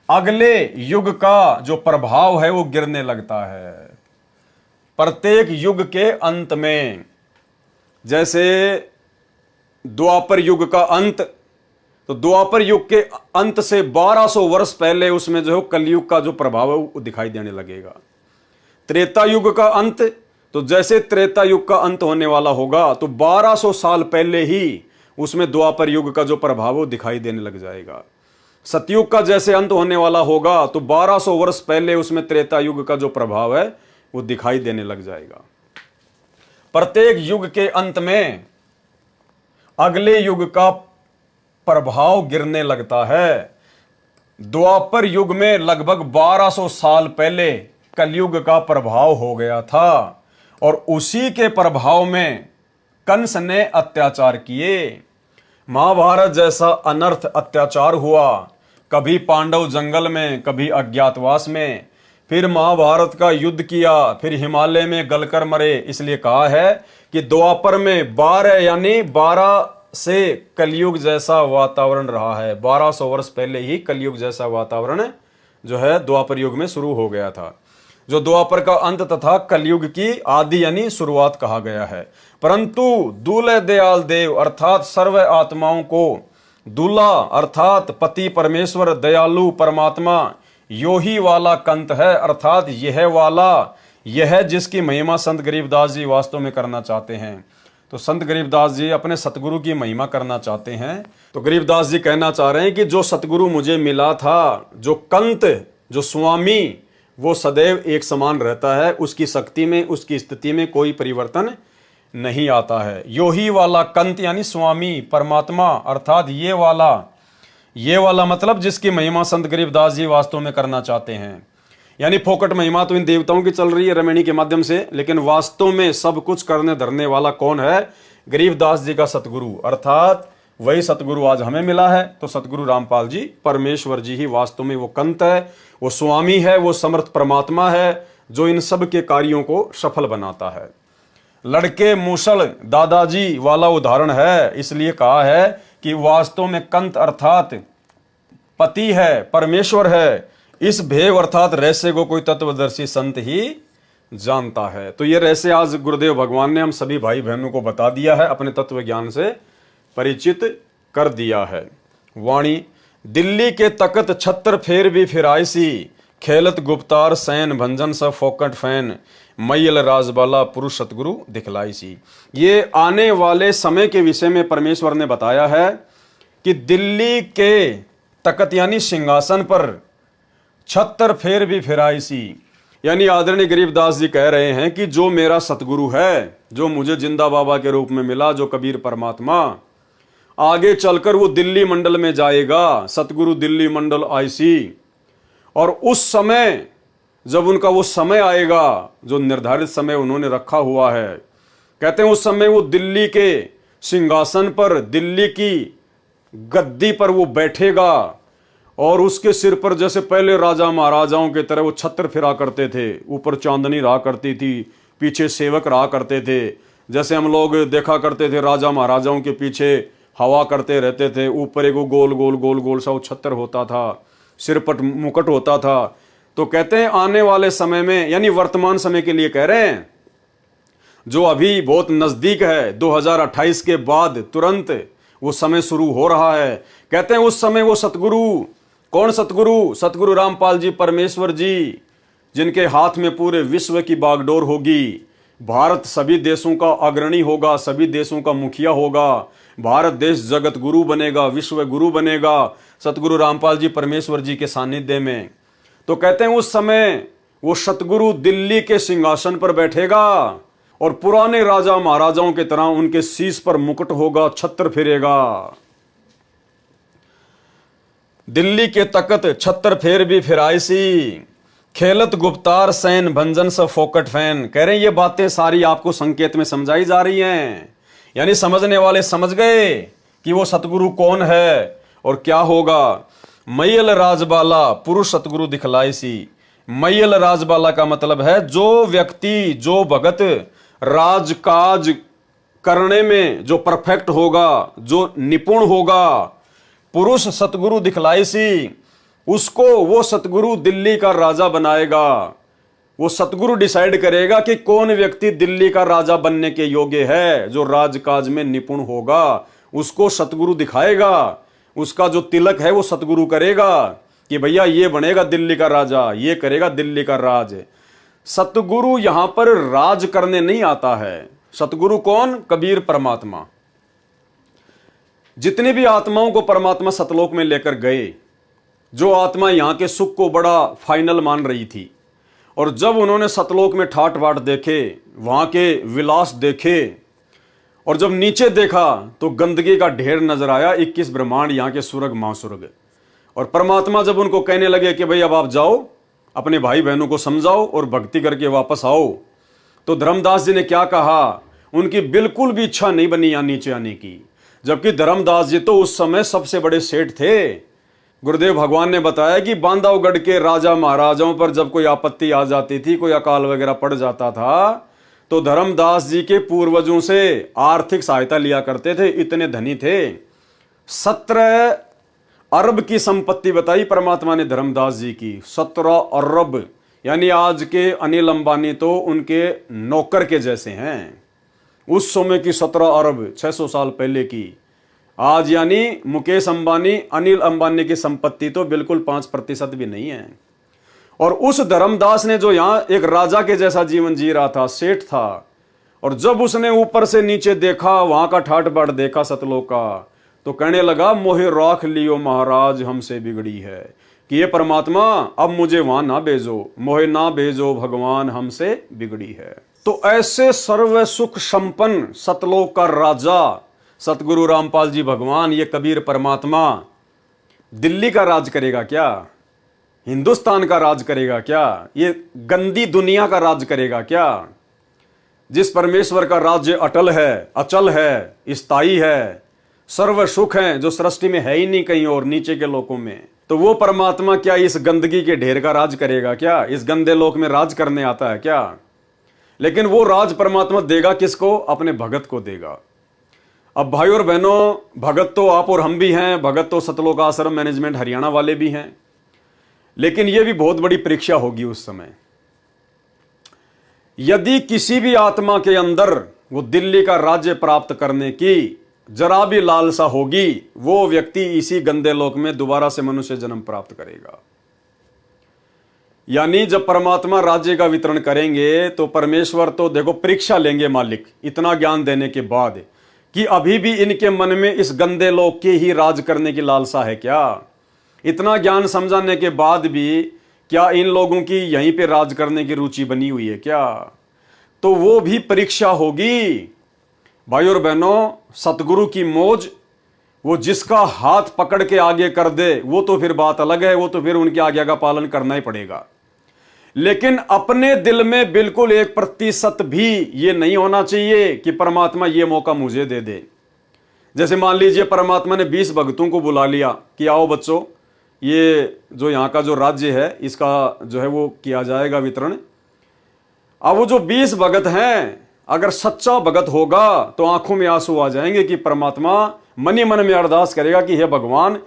अगले युग का जो प्रभाव है वो गिरने लगता है। प्रत्येक युग के अंत में, जैसे द्वापर युग का अंत, तो द्वापर युग के अंत से 1200 वर्ष पहले उसमें जो है कलयुग का जो प्रभाव है वो दिखाई देने लगेगा। त्रेता युग का अंत, तो जैसे त्रेता युग का अंत होने वाला होगा तो 1200 साल पहले ही उसमें द्वापर युग का जो प्रभाव वो दिखाई देने लग जाएगा। सतयुग का जैसे अंत होने वाला होगा तो 1200 वर्ष पहले उसमें त्रेता युग का जो प्रभाव है वो दिखाई देने लग जाएगा। प्रत्येक युग के अंत में अगले युग का प्रभाव गिरने लगता है। द्वापर युग में लगभग 1200 साल पहले कलयुग का प्रभाव हो गया था और उसी के प्रभाव में कंस ने अत्याचार किए। महाभारत जैसा अनर्थ अत्याचार हुआ, कभी पांडव जंगल में, कभी अज्ञातवास में, फिर महाभारत का युद्ध किया, फिर हिमालय में गलकर मरे। इसलिए कहा है कि द्वापर में 12 यानी 12 से कलयुग जैसा वातावरण रहा है। 1200 वर्ष पहले ही कलयुग जैसा वातावरण जो है द्वापर युग में शुरू हो गया था, जो द्वापर का अंत तथा कलयुग की आदि यानी शुरुआत कहा गया है। परंतु दूल्हे दयाल देव अर्थात सर्व आत्माओं को दूल्हा अर्थात पति परमेश्वर दयालु परमात्मा यो ही वाला कंत है, अर्थात यह वाला, यह जिसकी महिमा संत गरीबदास जी वास्तव में करना चाहते हैं। तो संत गरीबदास जी अपने सतगुरु की महिमा करना चाहते हैं। तो गरीबदास जी कहना चाह रहे हैं कि जो सतगुरु मुझे मिला था, जो कंत, जो स्वामी, वो सदैव एक समान रहता है, उसकी शक्ति में, उसकी स्थिति में कोई परिवर्तन नहीं आता है। यो ही वाला कंत यानी स्वामी परमात्मा, अर्थात ये वाला मतलब जिसकी महिमा संत गरीबदास जी वास्तव में करना चाहते हैं। यानी फोकट महिमा तो इन देवताओं की चल रही है रमणी के माध्यम से, लेकिन वास्तव में सब कुछ करने धरने वाला कौन है? गरीबदास जी का सतगुरु, अर्थात वही सतगुरु आज हमें मिला है। तो सतगुरु रामपाल जी परमेश्वर जी ही वास्तव में वो कंत है, वो स्वामी है, वो समर्थ परमात्मा है जो इन सब के कार्यों को सफल बनाता है। लड़के मूसल दादाजी वाला उदाहरण है, इसलिए कहा है कि वास्तव में कंत अर्थात पति है, परमेश्वर है। इस भेव अर्थात रहस्य को कोई तत्वदर्शी संत ही जानता है। तो ये रहस्य आज गुरुदेव भगवान ने हम सभी भाई बहनों को बता दिया है, अपने तत्व ज्ञान से परिचित कर दिया है। वाणी दिल्ली के तकत छत्र फेर भी फिराइसी, खेलत गुप्तार सैन भंजन स फोकट फैन, मैयल राजबाला पुरुष सतगुरु दिखलाई सी। ये आने वाले समय के विषय में परमेश्वर ने बताया है कि दिल्ली के तकत यानी सिंहासन पर छत्र फेर भी फिराई सी, यानी आदरणीय गरीबदास जी कह रहे हैं कि जो मेरा सतगुरु है, जो मुझे जिंदा बाबा के रूप में मिला, जो कबीर परमात्मा, आगे चलकर वो दिल्ली मंडल में जाएगा, सतगुरु दिल्ली मंडल आईसी। और उस समय जब उनका वो समय आएगा जो निर्धारित समय उन्होंने रखा हुआ है, कहते हैं उस समय वो दिल्ली के सिंहासन पर, दिल्ली की गद्दी पर वो बैठेगा और उसके सिर पर जैसे पहले राजा महाराजाओं की तरह वो छत्र फिरा करते थे, ऊपर चांदनी रहा करती थी, पीछे सेवक रहा करते थे। जैसे हम लोग देखा करते थे राजा महाराजाओं के पीछे हवा करते रहते थे, ऊपर एक गोल गोल गोल गोल सा वो छत्र होता था, सिर पर मुकुट होता था। तो कहते हैं आने वाले समय में, यानी वर्तमान समय के लिए कह रहे हैं, जो अभी बहुत नजदीक है, 2028 के बाद तुरंत वो समय शुरू हो रहा है। कहते हैं उस समय वो सतगुरु, कौन सतगुरु? सतगुरु रामपाल जी परमेश्वर जी, जिनके हाथ में पूरे विश्व की बागडोर होगी। भारत सभी देशों का अग्रणी होगा, सभी देशों का मुखिया होगा, भारत देश जगत गुरु बनेगा, विश्व गुरु बनेगा सतगुरु रामपाल जी परमेश्वर जी के सानिध्य में। तो कहते हैं उस समय वो सतगुरु दिल्ली के सिंहासन पर बैठेगा और पुराने राजा महाराजाओं की तरह उनके शीश पर मुकुट होगा, छत्र फिरेगा। दिल्ली के तकत छत्र फेर भी फिराइसी, खेलत गुप्तार सैन भंजन स फोकट फैन। कह रहे हैं ये बातें सारी आपको संकेत में समझाई जा रही हैं, यानी समझने वाले समझ गए कि वो सतगुरु कौन है और क्या होगा। मैयल राजबाला पुरुष सतगुरु दिखलाई सी। मैयल राजबाला का मतलब है जो व्यक्ति, जो भगत राजकाज करने में जो परफेक्ट होगा, जो निपुण होगा, पुरुष सतगुरु दिखलाई सी, उसको वो सतगुरु दिल्ली का राजा बनाएगा। वो सतगुरु डिसाइड करेगा कि कौन व्यक्ति दिल्ली का राजा बनने के योग्य है, जो राजकाज में निपुण होगा उसको सतगुरु दिखाएगा। उसका जो तिलक है वो सतगुरु करेगा कि भैया ये बनेगा दिल्ली का राजा, ये करेगा दिल्ली का राज। सतगुरु यहां पर राज करने नहीं आता है। सतगुरु कौन? कबीर परमात्मा। जितनी भी आत्माओं को परमात्मा सतलोक में लेकर गए, जो आत्मा यहां के सुख को बड़ा फाइनल मान रही थी, और जब उन्होंने सतलोक में ठाट बाट देखे, वहां के विलास देखे, और जब नीचे देखा तो गंदगी का ढेर नजर आया, 21 ब्रह्मांड, यहाँ के सुरग महासुरग। और परमात्मा जब उनको कहने लगे कि भाई अब आप जाओ, अपने भाई बहनों को समझाओ और भक्ति करके वापस आओ, तो धर्मदास जी ने क्या कहा? उनकी बिल्कुल भी इच्छा नहीं बनी यहाँ नीचे आने की, जबकि धर्मदास जी तो उस समय सबसे बड़े सेठ थे। गुरुदेव भगवान ने बताया कि बांधवगढ़ के राजा महाराजाओं पर जब कोई आपत्ति आ जाती थी, कोई अकाल वगैरह पड़ जाता था, तो धर्मदास जी के पूर्वजों से आर्थिक सहायता लिया करते थे, इतने धनी थे। 17 अरब की संपत्ति बताई परमात्मा ने धर्मदास जी की, 17 अरब, यानी आज के अनिल अंबानी तो उनके नौकर के जैसे हैं। उस समय की 17 अरब 600 साल पहले की। आज यानी मुकेश अंबानी, अनिल अंबानी की संपत्ति तो बिल्कुल 5% भी नहीं है। और उस धर्मदास ने जो यहां एक राजा के जैसा जीवन जी रहा था, सेठ था, और जब उसने ऊपर से नीचे देखा, वहां का ठाट बाट देखा सतलोक का, तो कहने लगा मोहे राख लियो महाराज हमसे बिगड़ी है, कि ये परमात्मा अब मुझे वहां ना भेजो, मोहे ना भेजो भगवान हमसे बिगड़ी है। तो ऐसे सर्व सुख संपन्न सतलोक का राजा सतगुरु रामपाल जी भगवान, ये कबीर परमात्मा दिल्ली का राज करेगा क्या? हिंदुस्तान का राज करेगा क्या? ये गंदी दुनिया का राज करेगा क्या? जिस परमेश्वर का राज्य अटल है, अचल है, स्थायी है, सर्व सुख है, जो सृष्टि में है ही नहीं कहीं और नीचे के लोकों में, तो वो परमात्मा क्या इस गंदगी के ढेर का राज करेगा क्या? इस गंदे लोक में राज करने आता है क्या? लेकिन वो राज परमात्मा देगा किसको? अपने भगत को देगा। अब भाई और बहनों, भगत तो आप और हम भी हैं, भगत तो सतलोक आश्रम मैनेजमेंट हरियाणा वाले भी हैं, लेकिन यह भी बहुत बड़ी परीक्षा होगी उस समय। यदि किसी भी आत्मा के अंदर वो दिल्ली का राज्य प्राप्त करने की जरा भी लालसा होगी, वो व्यक्ति इसी गंदे लोक में दोबारा से मनुष्य जन्म प्राप्त करेगा। यानी जब परमात्मा राज्य का वितरण करेंगे तो परमेश्वर तो देखो परीक्षा लेंगे मालिक, इतना ज्ञान देने के बाद कि अभी भी इनके मन में इस गंदे लोक के ही राज करने की लालसा है क्या? इतना ज्ञान समझाने के बाद भी क्या इन लोगों की यहीं पे राज करने की रुचि बनी हुई है क्या? तो वो भी परीक्षा होगी। भाई और बहनों, सतगुरु की मौज, वो जिसका हाथ पकड़ के आगे कर दे वो तो फिर बात अलग है, वो तो फिर उनकी आज्ञा का पालन करना ही पड़ेगा। लेकिन अपने दिल में बिल्कुल 1% भी ये नहीं होना चाहिए कि परमात्मा ये मौका मुझे दे दे। जैसे मान लीजिए परमात्मा ने 20 भक्तों को बुला लिया कि आओ बच्चों, ये जो यहाँ का जो राज्य है इसका जो है वो किया जाएगा वितरण। अब वो जो 20 भगत हैं, अगर सच्चा भगत होगा तो आंखों में आंसू आ जाएंगे कि परमात्मा मन ही मन में अरदास करेगा कि हे भगवान,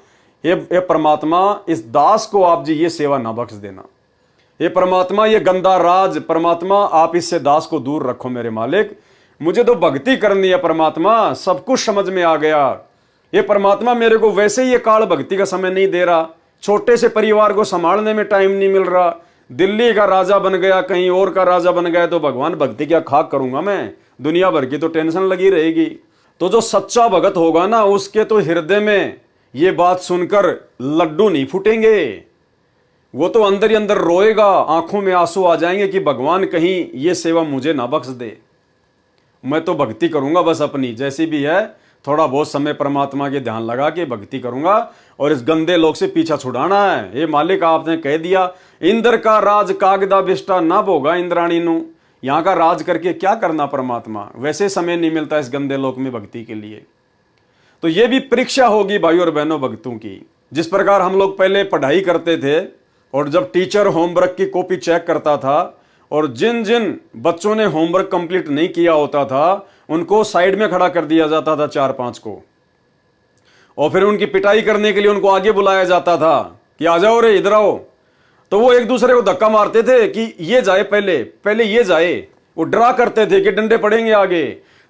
हे परमात्मा, इस दास को आप जी ये सेवा ना बख्श देना। हे परमात्मा, ये गंदा राज, परमात्मा आप इससे दास को दूर रखो मेरे मालिक, मुझे तो भक्ति करनी है परमात्मा, सब कुछ समझ में आ गया। ये परमात्मा मेरे को वैसे ही ये काल भक्ति का समय नहीं दे रहा, छोटे से परिवार को संभालने में टाइम नहीं मिल रहा, दिल्ली का राजा बन गया, कहीं और का राजा बन गया, तो भगवान भक्ति क्या खाक करूंगा मैं, दुनिया भर की तो टेंशन लगी रहेगी। तो जो सच्चा भगत होगा ना, उसके तो हृदय में ये बात सुनकर लड्डू नहीं फूटेंगे, वो तो अंदर ही अंदर रोएगा, आंखों में आंसू आ जाएंगे कि भगवान कहीं ये सेवा मुझे ना बख्श दे, मैं तो भक्ति करूंगा बस अपनी जैसी भी है, थोड़ा बहुत समय परमात्मा के ध्यान लगा के भक्ति करूंगा और इस गंदे लोग से पीछा छुड़ाना है। हे मालिक, आपने कह दिया इंद्र का राज कागदा बिष्टा न भोगा इंद्राणी नु, यहाँ का राज करके क्या करना परमात्मा, वैसे समय नहीं मिलता इस गंदे लोक में भक्ति के लिए। तो ये भी परीक्षा होगी भाई और बहनों भक्तों की। जिस प्रकार हम लोग पहले पढ़ाई करते थे और जब टीचर होमवर्क की कॉपी चेक करता था और जिन जिन बच्चों ने होमवर्क कंप्लीट नहीं किया होता था उनको साइड में खड़ा कर दिया जाता था 4-5 को, और फिर उनकी पिटाई करने के लिए उनको आगे बुलाया जाता था कि आ जाओ रे, इधर आओ। तो वो एक दूसरे को धक्का मारते थे कि ये जाए, पहले ये जाए, वो डरा करते थे कि डंडे पड़ेंगे आगे।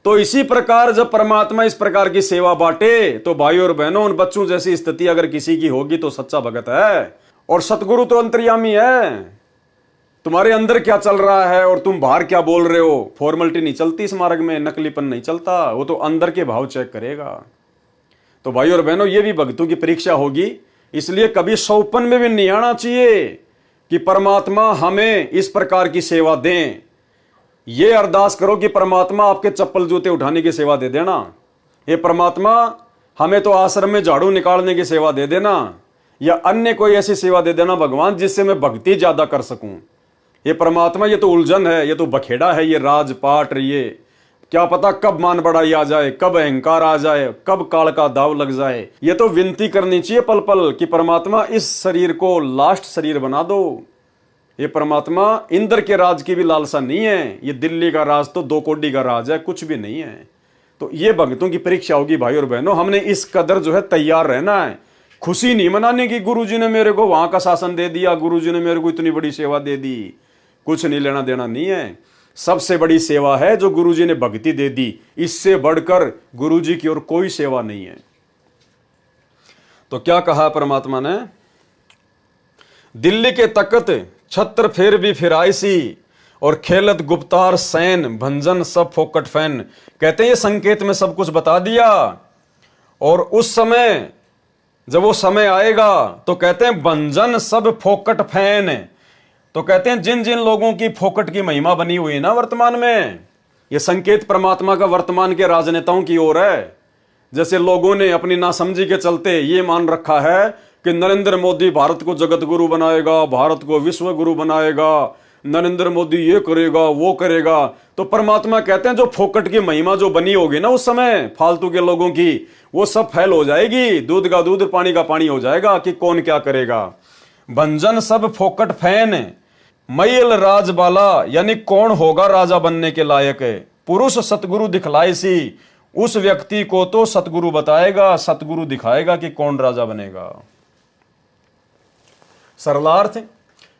तो इसी प्रकार जब परमात्मा इस प्रकार की सेवा बांटे तो भाई और बहनों, उन बच्चों जैसी स्थिति अगर किसी की होगी तो सच्चा भगत है। और सतगुरु तो अंतर्यामी है, तुम्हारे अंदर क्या चल रहा है और तुम बाहर क्या बोल रहे हो, फॉर्मेलिटी नहीं चलती इस मार्ग में, नकलीपन नहीं चलता, वो तो अंदर के भाव चेक करेगा। तो भाई और बहनों, ये भी भक्तों की परीक्षा होगी, इसलिए कभी सौपन में भी नहीं आना चाहिए कि परमात्मा हमें इस प्रकार की सेवा दें। ये अरदास करो कि परमात्मा आपके चप्पल जूते उठाने की सेवा दे देना, हे परमात्मा हमें तो आश्रम में झाड़ू निकालने की सेवा दे देना, या अन्य कोई ऐसी सेवा दे देना भगवान जिससे मैं भक्ति ज्यादा कर सकूं। ये परमात्मा, ये तो उलझन है, ये तो बखेड़ा है, ये राजपाट, ये क्या पता कब मान बढ़ाई आ जाए, कब अहंकार आ जाए, कब काल का दाव लग जाए। ये तो विनती करनी चाहिए पल पल कि परमात्मा इस शरीर को लास्ट शरीर बना दो। ये परमात्मा इंद्र के राज की भी लालसा नहीं है, ये दिल्ली का राज तो 2 कोड़ी का राज है, कुछ भी नहीं है। तो ये भक्तों की परीक्षा होगी भाई और बहनों। हमने इस कदर जो है तैयार रहना है, खुशी नहीं मनाने की गुरुजी ने मेरे को वहां का शासन दे दिया, गुरुजी ने मेरे को इतनी बड़ी सेवा दे दी, कुछ नहीं, लेना देना नहीं है। सबसे बड़ी सेवा है जो गुरुजी ने भक्ति दे दी, इससे बढ़कर गुरुजी की और कोई सेवा नहीं है। तो क्या कहा परमात्मा ने, दिल्ली के तकत छत्र फेर भी फिराइसी और खेलत गुप्तार सैन भंजन सब फोकट फैन। कहते हैं ये संकेत में सब कुछ बता दिया, और उस समय जब वो समय आएगा तो कहते हैं भंजन सब फोकट फैन। तो कहते हैं जिन जिन लोगों की फोकट की महिमा बनी हुई है ना वर्तमान में, ये संकेत परमात्मा का वर्तमान के राजनेताओं की ओर है। जैसे लोगों ने अपनी नासमझी के चलते ये मान रखा है कि नरेंद्र मोदी भारत को जगत गुरु बनाएगा, भारत को विश्व गुरु बनाएगा, नरेंद्र मोदी ये करेगा वो करेगा, तो परमात्मा कहते हैं जो फोकट की महिमा जो बनी होगी ना उस समय फालतू के लोगों की, वो सब फैल हो जाएगी, दूध का दूध पानी का पानी हो जाएगा कि कौन क्या करेगा। भंजन सब फोकट फैन, मैल राजबाला, यानी कौन होगा राजा बनने के लायक। पुरुष सतगुरु दिखलाए सी, उस व्यक्ति को तो सतगुरु बताएगा, सतगुरु दिखाएगा कि कौन राजा बनेगा। सरलार्थ,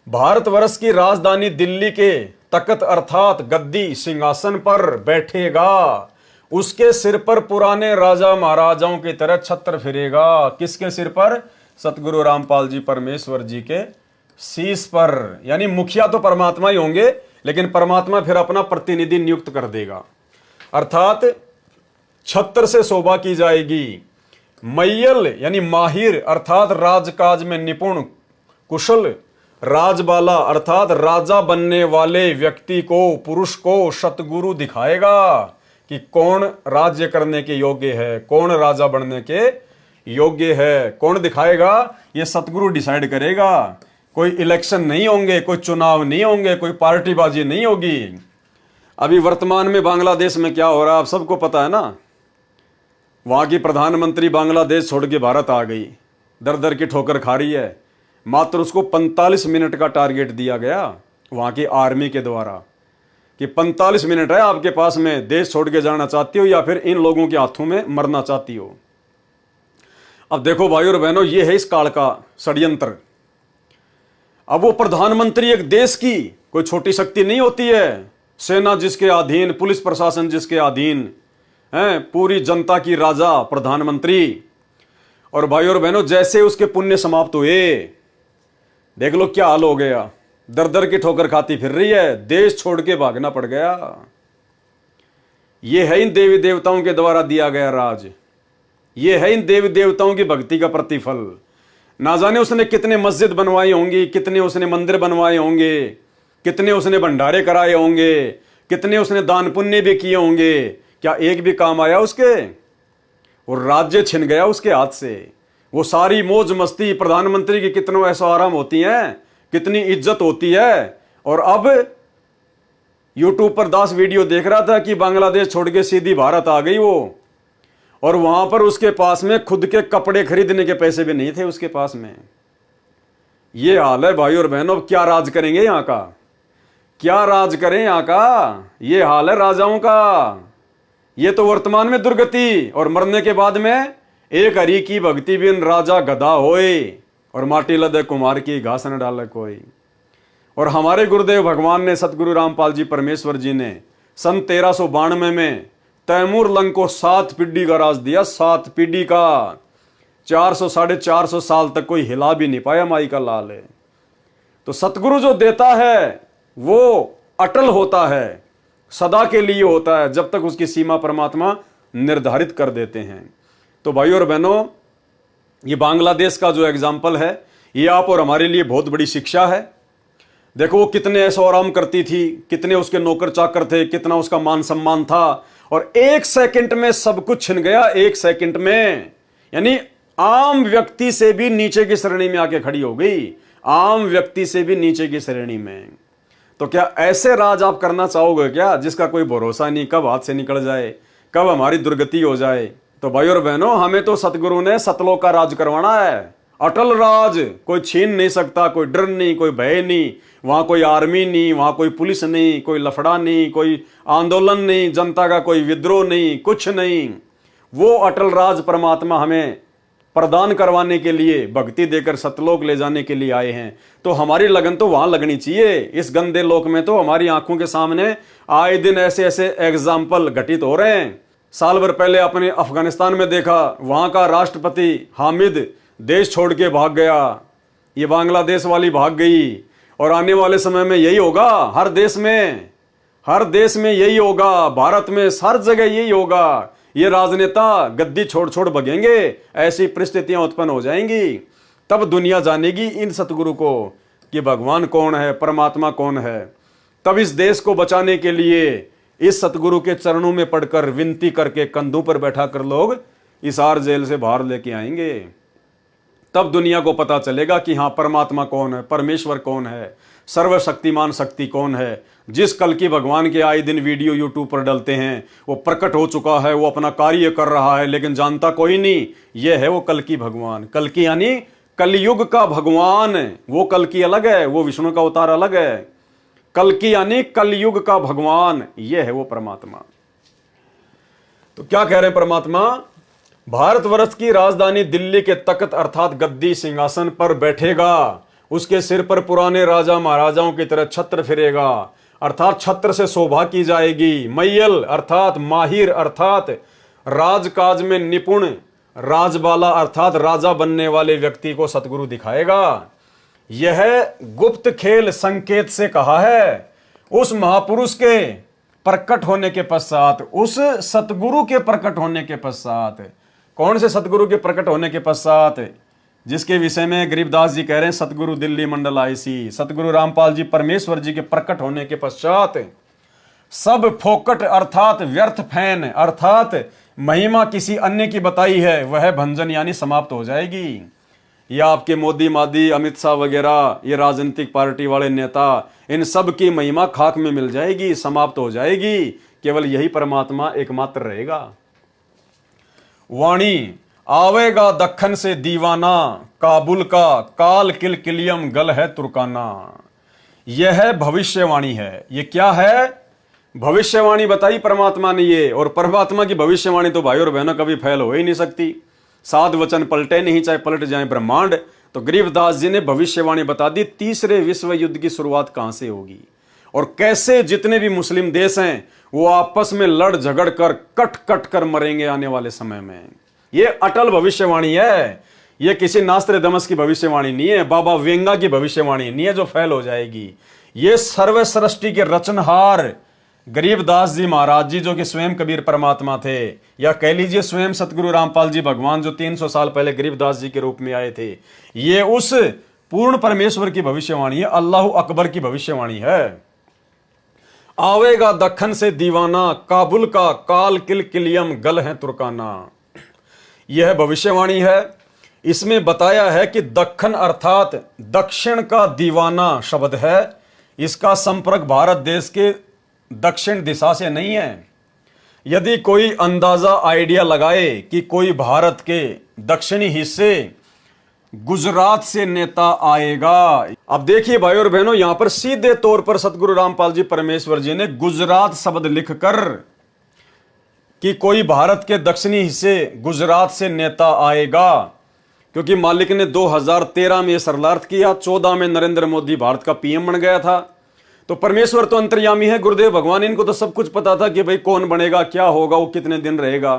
भारतवर्ष की राजधानी दिल्ली के तख्त अर्थात गद्दी सिंहासन पर बैठेगा, उसके सिर पर पुराने राजा महाराजाओं की तरह छत्र फिरेगा। किसके सिर पर? सतगुरु रामपाल जी परमेश्वर जी के शीश पर। यानी मुखिया तो परमात्मा ही होंगे, लेकिन परमात्मा फिर अपना प्रतिनिधि नियुक्त कर देगा, अर्थात छत्र से शोभा की जाएगी। मैयल यानी माहिर अर्थात राजकाज में निपुण कुशल, राजबाला अर्थात राजा बनने वाले व्यक्ति को, पुरुष को सतगुरु दिखाएगा कि कौन राज्य करने के योग्य है, कौन राजा बनने के योग्य है। कौन दिखाएगा? ये सतगुरु डिसाइड करेगा। कोई इलेक्शन नहीं होंगे, कोई चुनाव नहीं होंगे, कोई पार्टीबाजी नहीं होगी। अभी वर्तमान में बांग्लादेश में क्या हो रहा है आप सबको पता है ना। वहां की प्रधानमंत्री बांग्लादेश छोड़ के भारत आ गई, दर दर की ठोकर खा रही है। मात्र उसको 45 मिनट का टारगेट दिया गया वहां की आर्मी के द्वारा कि 45 मिनट है आपके पास में, देश छोड़ के जाना चाहती हो या फिर इन लोगों के हाथों में मरना चाहती हो। अब देखो भाई और बहनों, ये है इस काल का षड्यंत्र। अब वो प्रधानमंत्री एक देश की कोई छोटी शक्ति नहीं होती है, सेना जिसके अधीन, पुलिस प्रशासन जिसके अधीन है, पूरी जनता की राजा प्रधानमंत्री। और भाई और बहनों, जैसे उसके पुण्य समाप्त हुए, देख लो क्या हाल हो गया, दर दर की ठोकर खाती फिर रही है, देश छोड़ के भागना पड़ गया। ये है इन देवी देवताओं के द्वारा दिया गया राज, ये है इन देवी देवताओं की भक्ति का प्रतिफल। ना जाने उसने कितने मस्जिद बनवाई होंगी, कितने उसने मंदिर बनवाए होंगे, कितने उसने भंडारे कराए होंगे, कितने उसने दान पुण्य भी किए होंगे, क्या एक भी काम आया उसके? और राज्य छिन गया उसके हाथ से। वो सारी मौज मस्ती प्रधानमंत्री की कितनों ऐसा आराम होती है, कितनी इज्जत होती है। और अब यूट्यूब पर 10 वीडियो देख रहा था कि बांग्लादेश छोड़ के सीधी भारत आ गई वो, और वहां पर उसके पास में खुद के कपड़े खरीदने के पैसे भी नहीं थे उसके पास में। ये हाल है भाई और बहनों। क्या राज करेंगे यहां का, क्या राज करें यहां का? ये हाल है राजाओं का। ये तो वर्तमान में दुर्गति, और मरने के बाद में एक हरि की भक्ति बिन राजा गधा होए, और माटी लदे कुमार की घास न डाले कोई। और हमारे गुरुदेव भगवान ने, सतगुरु रामपाल जी परमेश्वर जी ने सन 1392 में तैमूर लंग को 7 पीढ़ी का राज दिया, 7 पीढ़ी का। 400 साढ़े 400 साल तक कोई हिला भी नहीं पाया, माई का लाल है। तो सतगुरु जो देता है वो अटल होता है, सदा के लिए होता है, जब तक उसकी सीमा परमात्मा निर्धारित कर देते हैं। तो भाई और बहनों, ये बांग्लादेश का जो एग्जाम्पल है, ये आप और हमारे लिए बहुत बड़ी शिक्षा है। देखो वो कितने ऐशो आराम करती थी, कितने उसके नौकर चाकर थे, कितना उसका मान सम्मान था, और 1 सेकंड में सब कुछ छिन गया। 1 सेकंड में, यानी आम व्यक्ति से भी नीचे की श्रेणी में आके खड़ी हो गई, आम व्यक्ति से भी नीचे की श्रेणी में। तो क्या ऐसे राज आप करना चाहोगे क्या, जिसका कोई भरोसा नहीं, कब हाथ से निकल जाए, कब हमारी दुर्गति हो जाए? तो भाई और बहनों, हमें तो सतगुरु ने सतलोक का राज करवाना है, अटल राज। कोई छीन नहीं सकता, कोई डर नहीं, कोई भय नहीं, वहां कोई आर्मी नहीं, वहां कोई पुलिस नहीं, कोई लफड़ा नहीं, कोई आंदोलन नहीं, जनता का कोई विद्रोह नहीं, कुछ नहीं। वो अटल राज परमात्मा हमें प्रदान करवाने के लिए, भक्ति देकर सतलोक ले जाने के लिए आए हैं। तो हमारी लगन तो वहां लगनी चाहिए। इस गंदे लोक में तो हमारी आंखों के सामने आए दिन ऐसे ऐसे एग्जाम्पल घटित हो रहे हैं। साल भर पहले अपने अफगानिस्तान में देखा, वहां का राष्ट्रपति हामिद देश छोड़ के भाग गया, ये बांग्लादेश वाली भाग गई। और आने वाले समय में यही होगा, हर देश में यही होगा, भारत में हर जगह यही होगा। ये राजनेता गद्दी छोड़ छोड़ भगेंगे, ऐसी परिस्थितियां उत्पन्न हो जाएंगी। तब दुनिया जानेगी इन सतगुरु को कि भगवान कौन है, परमात्मा कौन है। तब इस देश को बचाने के लिए इस सतगुरु के चरणों में पढ़कर, विनती करके, कंधों पर बैठा कर लोग इस आर जेल से बाहर लेके आएंगे। तब दुनिया को पता चलेगा कि हाँ, परमात्मा कौन है, परमेश्वर कौन है, सर्वशक्तिमान शक्ति कौन है। जिस कल की भगवान के आए दिन वीडियो यूट्यूब पर डलते हैं, वो प्रकट हो चुका है, वो अपना कार्य कर रहा है, लेकिन जानता कोई नहीं। ये है वो कल की भगवान। कल की यानी कलयुग का भगवान। वो कल की अलग है, वो विष्णु का अवतार अलग है। कल की यानी कलयुग का भगवान, ये है वो परमात्मा। तो क्या कह रहे हैं परमात्मा? भारतवर्ष की राजधानी दिल्ली के तख्त अर्थात गद्दी सिंहासन पर बैठेगा। उसके सिर पर पुराने राजा महाराजाओं की तरह छत्र फिरेगा, अर्थात छत्र से शोभा की जाएगी। मैयल अर्थात माहिर अर्थात राजकाज में निपुण, राजबाला अर्थात राजा बनने वाले व्यक्ति को सतगुरु दिखाएगा। यह गुप्त खेल संकेत से कहा है। उस महापुरुष के प्रकट होने के पश्चात, उस सतगुरु के प्रकट होने के पश्चात, कौन से सतगुरु के प्रकट होने के पश्चात? जिसके विषय में गरीबदास जी कह रहे हैं सतगुरु दिल्ली मंडल आईसी, सतगुरु रामपाल जी परमेश्वर जी के प्रकट होने के पश्चात सब फोकट अर्थात व्यर्थ फैन अर्थात महिमा किसी अन्य की बताई है, वह भंजन यानी समाप्त हो जाएगी। ये आपके मोदी मादी, अमित शाह वगैरह, ये राजनीतिक पार्टी वाले नेता, इन सब की महिमा खाक में मिल जाएगी, समाप्त हो जाएगी। केवल यही परमात्मा एकमात्र रहेगा। वाणी आवेगा दक्खन से दीवाना, काबुल का काल किलकिलियम गल है तुर्काना। यह भविष्यवाणी है। ये क्या है? भविष्यवाणी बताई परमात्मा ने ये। और परमात्मा की भविष्यवाणी तो भाई और बहनों कभी फैल हो ही नहीं सकती। सात वचन पलटे नहीं, चाहे पलट जाए ब्रह्मांड। तो गरीबदास जी ने भविष्यवाणी बता दी तीसरे विश्व युद्ध की शुरुआत कहां से होगी और कैसे जितने भी मुस्लिम देश हैं वो आपस में लड़ झगड़ कर कट कट कर मरेंगे आने वाले समय में। ये अटल भविष्यवाणी है। ये किसी नास्त्र दमस की भविष्यवाणी नहीं है, बाबा वेंगा की भविष्यवाणी नहीं है जो फैल हो जाएगी। ये सर्व सृष्टि के रचनहार गरीबदास जी महाराज जी, जो कि स्वयं कबीर परमात्मा थे, या कह लीजिए स्वयं सतगुरु रामपाल जी भगवान जो 300 साल पहले गरीबदास जी के रूप में आए थे, ये उस पूर्ण परमेश्वर की भविष्यवाणी है, अल्लाह अकबर की भविष्यवाणी है। आवेगा दक्खन से दीवाना, काबुल का काल किलकिलियम गल है तुर्काना। यह भविष्यवाणी है। इसमें बताया है कि दक्खन अर्थात दक्षिण का दीवाना शब्द है। इसका संपर्क भारत देश के दक्षिण दिशा से नहीं है। यदि कोई अंदाजा आइडिया लगाए कि कोई भारत के दक्षिणी हिस्से गुजरात से नेता आएगा। अब देखिए भाई और बहनों, यहां पर सीधे तौर पर सतगुरु रामपाल जी परमेश्वर जी ने गुजरात शब्द लिखकर कि कोई भारत के दक्षिणी हिस्से गुजरात से नेता आएगा, क्योंकि मालिक ने 2013 में यह शरणार्थ किया, 14 में नरेंद्र मोदी भारत का पीएम बन गया था। तो परमेश्वर तो अंतर्यामी है, गुरुदेव भगवान, इनको तो सब कुछ पता था कि भाई कौन बनेगा, क्या होगा, वो कितने दिन रहेगा।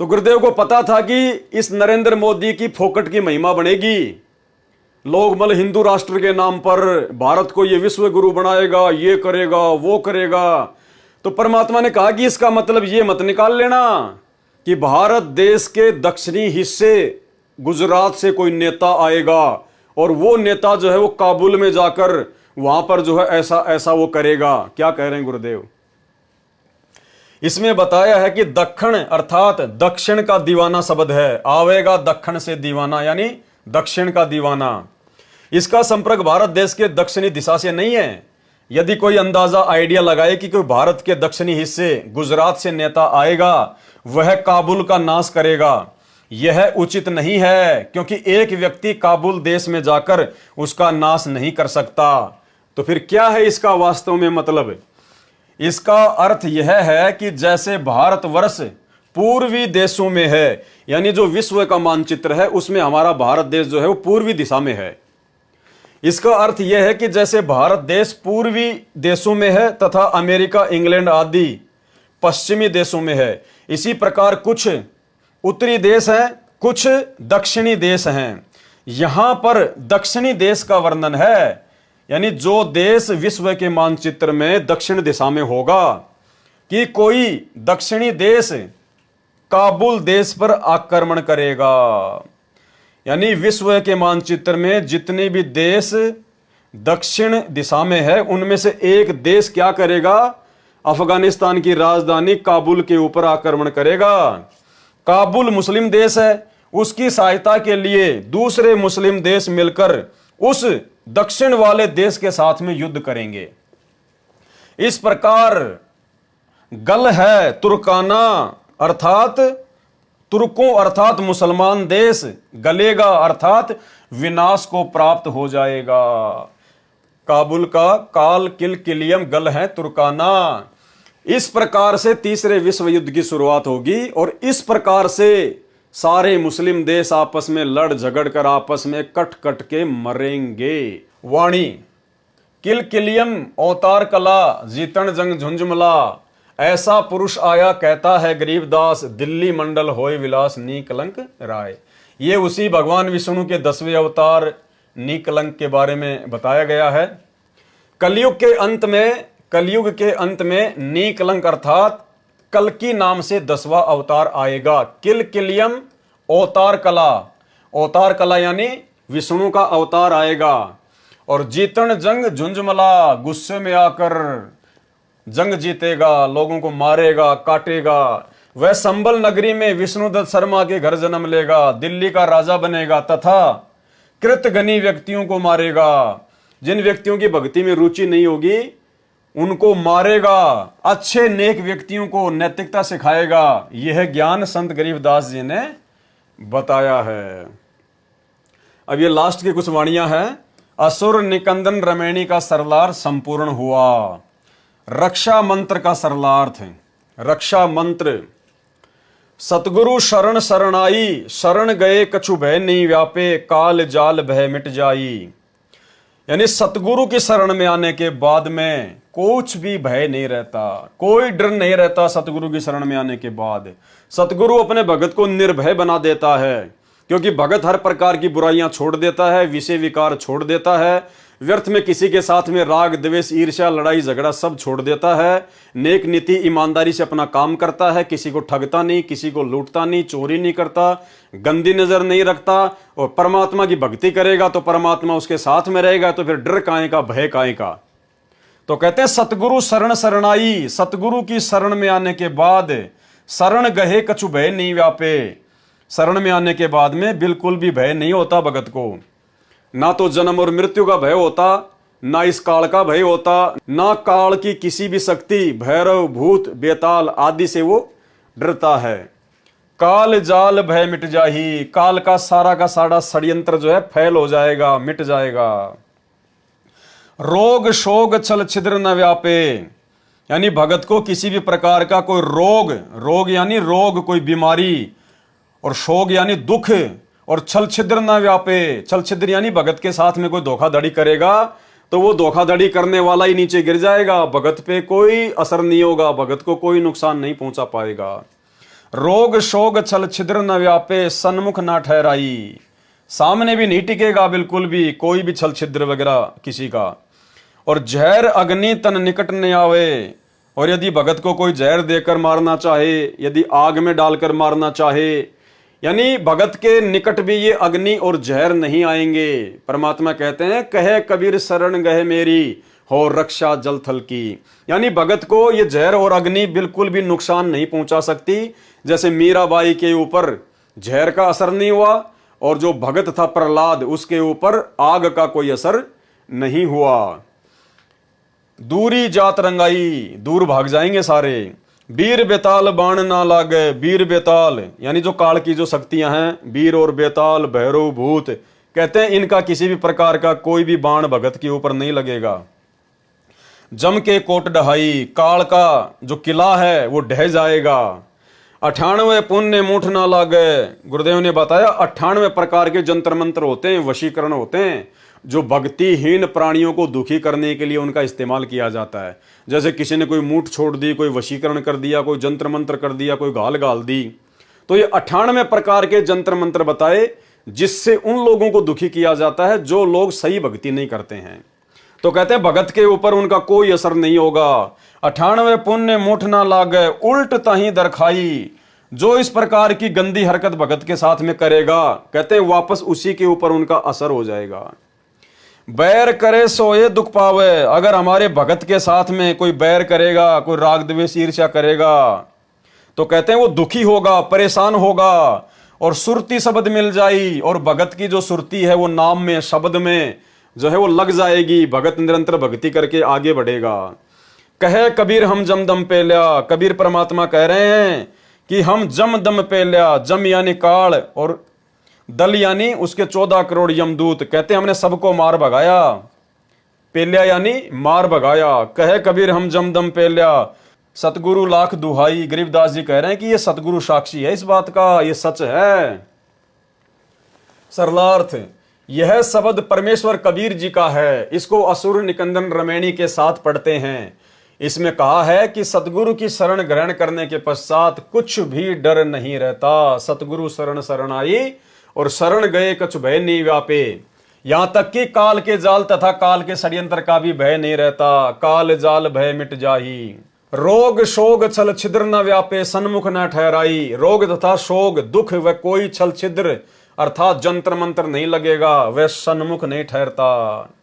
तो गुरुदेव को पता था कि इस नरेंद्र मोदी की फोकट की महिमा बनेगी। लोग मतलब हिंदू राष्ट्र के नाम पर भारत को ये विश्व गुरु बनाएगा, ये करेगा, वो करेगा। तो परमात्मा ने कहा कि इसका मतलब ये मत निकाल लेना कि भारत देश के दक्षिणी हिस्से गुजरात से कोई नेता आएगा और वो नेता जो है वो काबुल में जाकर वहां पर जो है ऐसा ऐसा वो करेगा। क्या कह रहे हैं गुरुदेव? इसमें बताया है कि दक्षिण अर्थात दक्षिण का दीवाना शब्द है। आवेगा दक्षिण से दीवाना यानी दक्षिण का दीवाना। इसका संपर्क भारत देश के दक्षिणी दिशा से नहीं है। यदि कोई अंदाजा आइडिया लगाए कि कोई भारत के दक्षिणी हिस्से गुजरात से नेता आएगा, वह काबुल का नाश करेगा, यह उचित नहीं है, क्योंकि एक व्यक्ति काबुल देश में जाकर उसका नाश नहीं कर सकता। तो फिर क्या है इसका वास्तव में मतलब? इसका अर्थ यह है कि जैसे भारतवर्ष पूर्वी देशों में है, यानी जो विश्व का मानचित्र है उसमें हमारा भारत देश जो है वो पूर्वी दिशा में है। इसका अर्थ यह है कि जैसे भारत देश पूर्वी देशों में है तथा अमेरिका, इंग्लैंड आदि पश्चिमी देशों में है, इसी प्रकार कुछ उत्तरी देश हैं, कुछ दक्षिणी देश हैं। यहां पर दक्षिणी देश का वर्णन है, यानी जो देश विश्व के मानचित्र में दक्षिण दिशा में होगा, कि कोई दक्षिणी देश काबुल देश पर आक्रमण करेगा। यानी विश्व के मानचित्र में जितने भी देश दक्षिण दिशा में है उनमें से एक देश क्या करेगा? अफगानिस्तान की राजधानी काबुल के ऊपर आक्रमण करेगा। काबुल मुस्लिम देश है उसकी सहायता के लिए दूसरे मुस्लिम देश मिलकर उस दक्षिण वाले देश के साथ में युद्ध करेंगे। इस प्रकार गल है तुर्काना अर्थात तुर्कों अर्थात मुसलमान देश गलेगा अर्थात विनाश को प्राप्त हो जाएगा। काबुल का काल किल किलियम गल है तुर्काना। इस प्रकार से तीसरे विश्व युद्ध की शुरुआत होगी और इस प्रकार से सारे मुस्लिम देश आपस में लड़ झगड़ कर आपस में कट कट के मरेंगे। वाणी किल किलियम अवतार कला जीतन जंग झुंझुमला, ऐसा पुरुष आया कहता है गरीबदास, दिल्ली मंडल होए विलास नी कलंक राय। ये उसी भगवान विष्णु के 10वें अवतार नी कलंक के बारे में बताया गया है। कलयुग के अंत में नी कलंक अर्थात कल्कि नाम से 10वां अवतार आएगा। किल किलियम अवतार कला यानी विष्णु का अवतार आएगा। और जीतन जंग झुंझुमला, गुस्से में आकर जंग जीतेगा, लोगों को मारेगा काटेगा। वह संबल नगरी में विष्णुदत्त शर्मा के घर जन्म लेगा, दिल्ली का राजा बनेगा तथा कृतघ्नी व्यक्तियों को मारेगा। जिन व्यक्तियों की भक्ति में रुचि नहीं होगी उनको मारेगा, अच्छे नेक व्यक्तियों को नैतिकता सिखाएगा। यह ज्ञान संत गरीबदास जी ने बताया है। अब ये लास्ट की कुछ वाणियां हैं। असुर निकंदन रमैणी का सरलार संपूर्ण हुआ। रक्षा मंत्र का सरलार्थ है। रक्षा मंत्र सतगुरु शरण शरणाई, शरण गए कछु भय नहीं व्यापे, काल जाल भय मिट जाई। यानी सतगुरु की शरण में आने के बाद में कुछ भी भय नहीं रहता, कोई डर नहीं रहता। सतगुरु की शरण में आने के बाद सतगुरु अपने भगत को निर्भय बना देता है, क्योंकि भगत हर प्रकार की बुराइयां छोड़ देता है, विषय विकार छोड़ देता है, व्यर्थ में किसी के साथ में राग द्वेष ईर्ष्या लड़ाई झगड़ा सब छोड़ देता है। नेक नीति ईमानदारी से अपना काम करता है, किसी को ठगता नहीं, किसी को लूटता नहीं, चोरी नहीं करता, गंदी नजर नहीं रखता। और परमात्मा की भक्ति करेगा तो परमात्मा उसके साथ में रहेगा, तो फिर डर काहे का भय काहे का। तो कहते हैं सतगुरु शरण शरणाई, सतगुरु की शरण में आने के बाद शरण गहे कछु भय नहीं व्यापे। शरण में आने के बाद में बिल्कुल भी भय नहीं होता भगत को। ना तो जन्म और मृत्यु का भय होता, ना इस काल का भय होता, ना काल की किसी भी शक्ति भैरव भूत बेताल आदि से वो डरता है। काल जाल भय मिट जाही, काल का सारा षड्यंत्र जो है फैल हो जाएगा, मिट जाएगा। रोग शोग छल छिद्र न व्यापे, यानी भगत को किसी भी प्रकार का कोई रोग यानी रोग कोई बीमारी, और शोग यानी दुख, और छल छिद्र न व्यापे। छल छिद्र यानी भगत के साथ में कोई धोखाधड़ी करेगा तो वो धोखाधड़ी करने वाला ही नीचे गिर जाएगा, भगत पे कोई असर नहीं होगा, भगत को कोई नुकसान नहीं पहुंचा पाएगा। रोग शोग छल छिद्र न व्यापे, सन्मुख ना ठहराई, सामने भी नहीं टिकेगा बिल्कुल भी कोई भी छल छिद्र वगैरह किसी का। और जहर अग्नि तन निकट न आवे, और यदि भगत को कोई जहर देकर मारना चाहे, यदि आग में डालकर मारना चाहे, यानी भगत के निकट भी ये अग्नि और जहर नहीं आएंगे। परमात्मा कहते हैं कहे कबीर शरण गए मेरी, हो रक्षा जल थल की, यानी भगत को ये जहर और अग्नि बिल्कुल भी नुकसान नहीं पहुंचा सकती। जैसे मीराबाई के ऊपर जहर का असर नहीं हुआ और जो भगत था प्रहलाद उसके ऊपर आग का कोई असर नहीं हुआ। दूरी जात रंगाई, दूर भाग जाएंगे सारे। वीर बेताल बाण ना लागे, वीर बेताल यानी जो काल की जो शक्तियां हैं, वीर और बेताल भैरव भूत, कहते हैं इनका किसी भी प्रकार का कोई भी बाण भगत के ऊपर नहीं लगेगा। जम के कोट ढहाई, काल का जो किला है वो ढह जाएगा। 98 पुण्य मूठ ना लागे, गुरुदेव ने बताया 98 प्रकार के जंतर मंत्र होते हैं, वशीकरण होते हैं, जो भक्तिहीन प्राणियों को दुखी करने के लिए उनका इस्तेमाल किया जाता है। जैसे किसी ने कोई मूठ छोड़ दी, कोई वशीकरण कर दिया, कोई जंत्र मंत्र कर दिया, कोई गाल गाल दी, तो ये 98 प्रकार के जंत्र मंत्र बताए जिससे उन लोगों को दुखी किया जाता है जो लोग सही भक्ति नहीं करते हैं। तो कहते हैं भगत के ऊपर उनका कोई असर नहीं होगा। 98 पुण्य मूठ ना लागे, उल्ट ताही दरखाई, जो इस प्रकार की गंदी हरकत भगत के साथ में करेगा, कहते हैं वापस उसी के ऊपर उनका असर हो जाएगा। बैर करे सोए दुख पावे, अगर हमारे भगत के साथ में कोई बैर करेगा, कोई राग द्वेष ईर्ष्या करेगा, तो कहते हैं वो दुखी होगा, परेशान होगा, और सुरती शब्द मिल जाई, और भगत की जो सुरती है वो नाम में शब्द में जो है वो लग जाएगी। भगत निरंतर भक्ति करके आगे बढ़ेगा। कहे कबीर हम जम दम पे लिया, कबीर परमात्मा कह रहे हैं कि हम जम दम पे लिया। जम यानी काल और दल यानी उसके 14 करोड़ यमदूत। कहते हमने सबको मार भगाया, पेल्या यानी मार भगाया। कहे कबीर हम जम दम पेल्या, सतगुरु लाख दुहाई। गरीबदास जी कह रहे हैं कि ये सतगुरु साक्षी है इस बात का, ये सच है। सरलार्थ, यह शब्द परमेश्वर कबीर जी का है। इसको असुर निकंदन रमैनी के साथ पढ़ते हैं। इसमें कहा है कि सतगुरु की शरण ग्रहण करने के पश्चात कुछ भी डर नहीं रहता। सतगुरु शरण शरण आई और शरण गए कछ भय नहीं व्यापे। यहां तक कि काल के जाल तथा काल के षड्यंत्र का भी भय नहीं रहता। काल जाल भय मिट जाही, रोग शोग छल छिद्र न व्यापे, सन्मुख न ठहराई। रोग तथा शोग दुख व कोई छल छिद्र अर्थात जंत्र मंत्र नहीं लगेगा, वह सन्मुख नहीं ठहरता।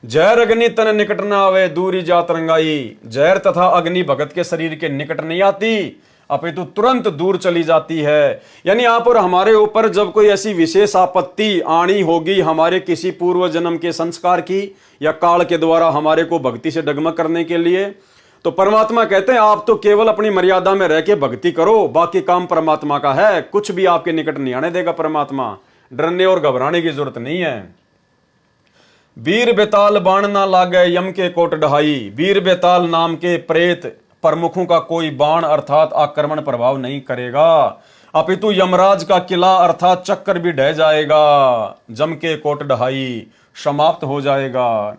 जहर अग्नि तन निकट न आवे, दूरी जात रंगाई। जहर तथा अग्नि भगत के शरीर के निकट नहीं आती, अपितु तुरंत दूर चली जाती है। यानी आप और हमारे ऊपर जब कोई ऐसी विशेष आपत्ति आनी होगी हमारे किसी पूर्व जन्म के संस्कार की या काल के द्वारा हमारे को भक्ति से डगमग करने के लिए, तो परमात्मा कहते हैं आप तो केवल अपनी मर्यादा में रह के भक्ति करो, बाकी काम परमात्मा का है। कुछ भी आपके निकट नहीं आने देगा परमात्मा। डरने और घबराने की जरूरत नहीं है। वीर बेताल बाण ना लागे, यम के कोट ढहाई। वीर बेताल नाम के प्रेत प्रमुखों का कोई बाण अर्थात आक्रमण प्रभाव नहीं करेगा, अपितु यमराज का किला अर्थात चक्कर भी ढह जाएगा। जम के कोट ढहाई समाप्त हो जाएगा।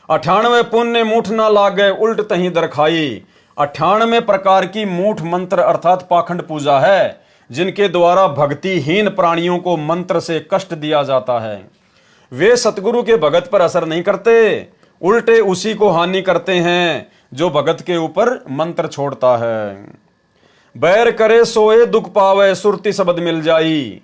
98 पुण्य मूठ ना लागे, उल्ट तही दरखाई। 98 प्रकार की मूठ मंत्र अर्थात पाखंड पूजा है, जिनके द्वारा भक्तिहीन प्राणियों को मंत्र से कष्ट दिया जाता है। वे सतगुरु के भगत पर असर नहीं करते, उल्टे उसी को हानि करते हैं जो भगत के ऊपर मंत्र छोड़ता है। बैर करे सोए दुख पावे, सुरती शब्द मिल जाई।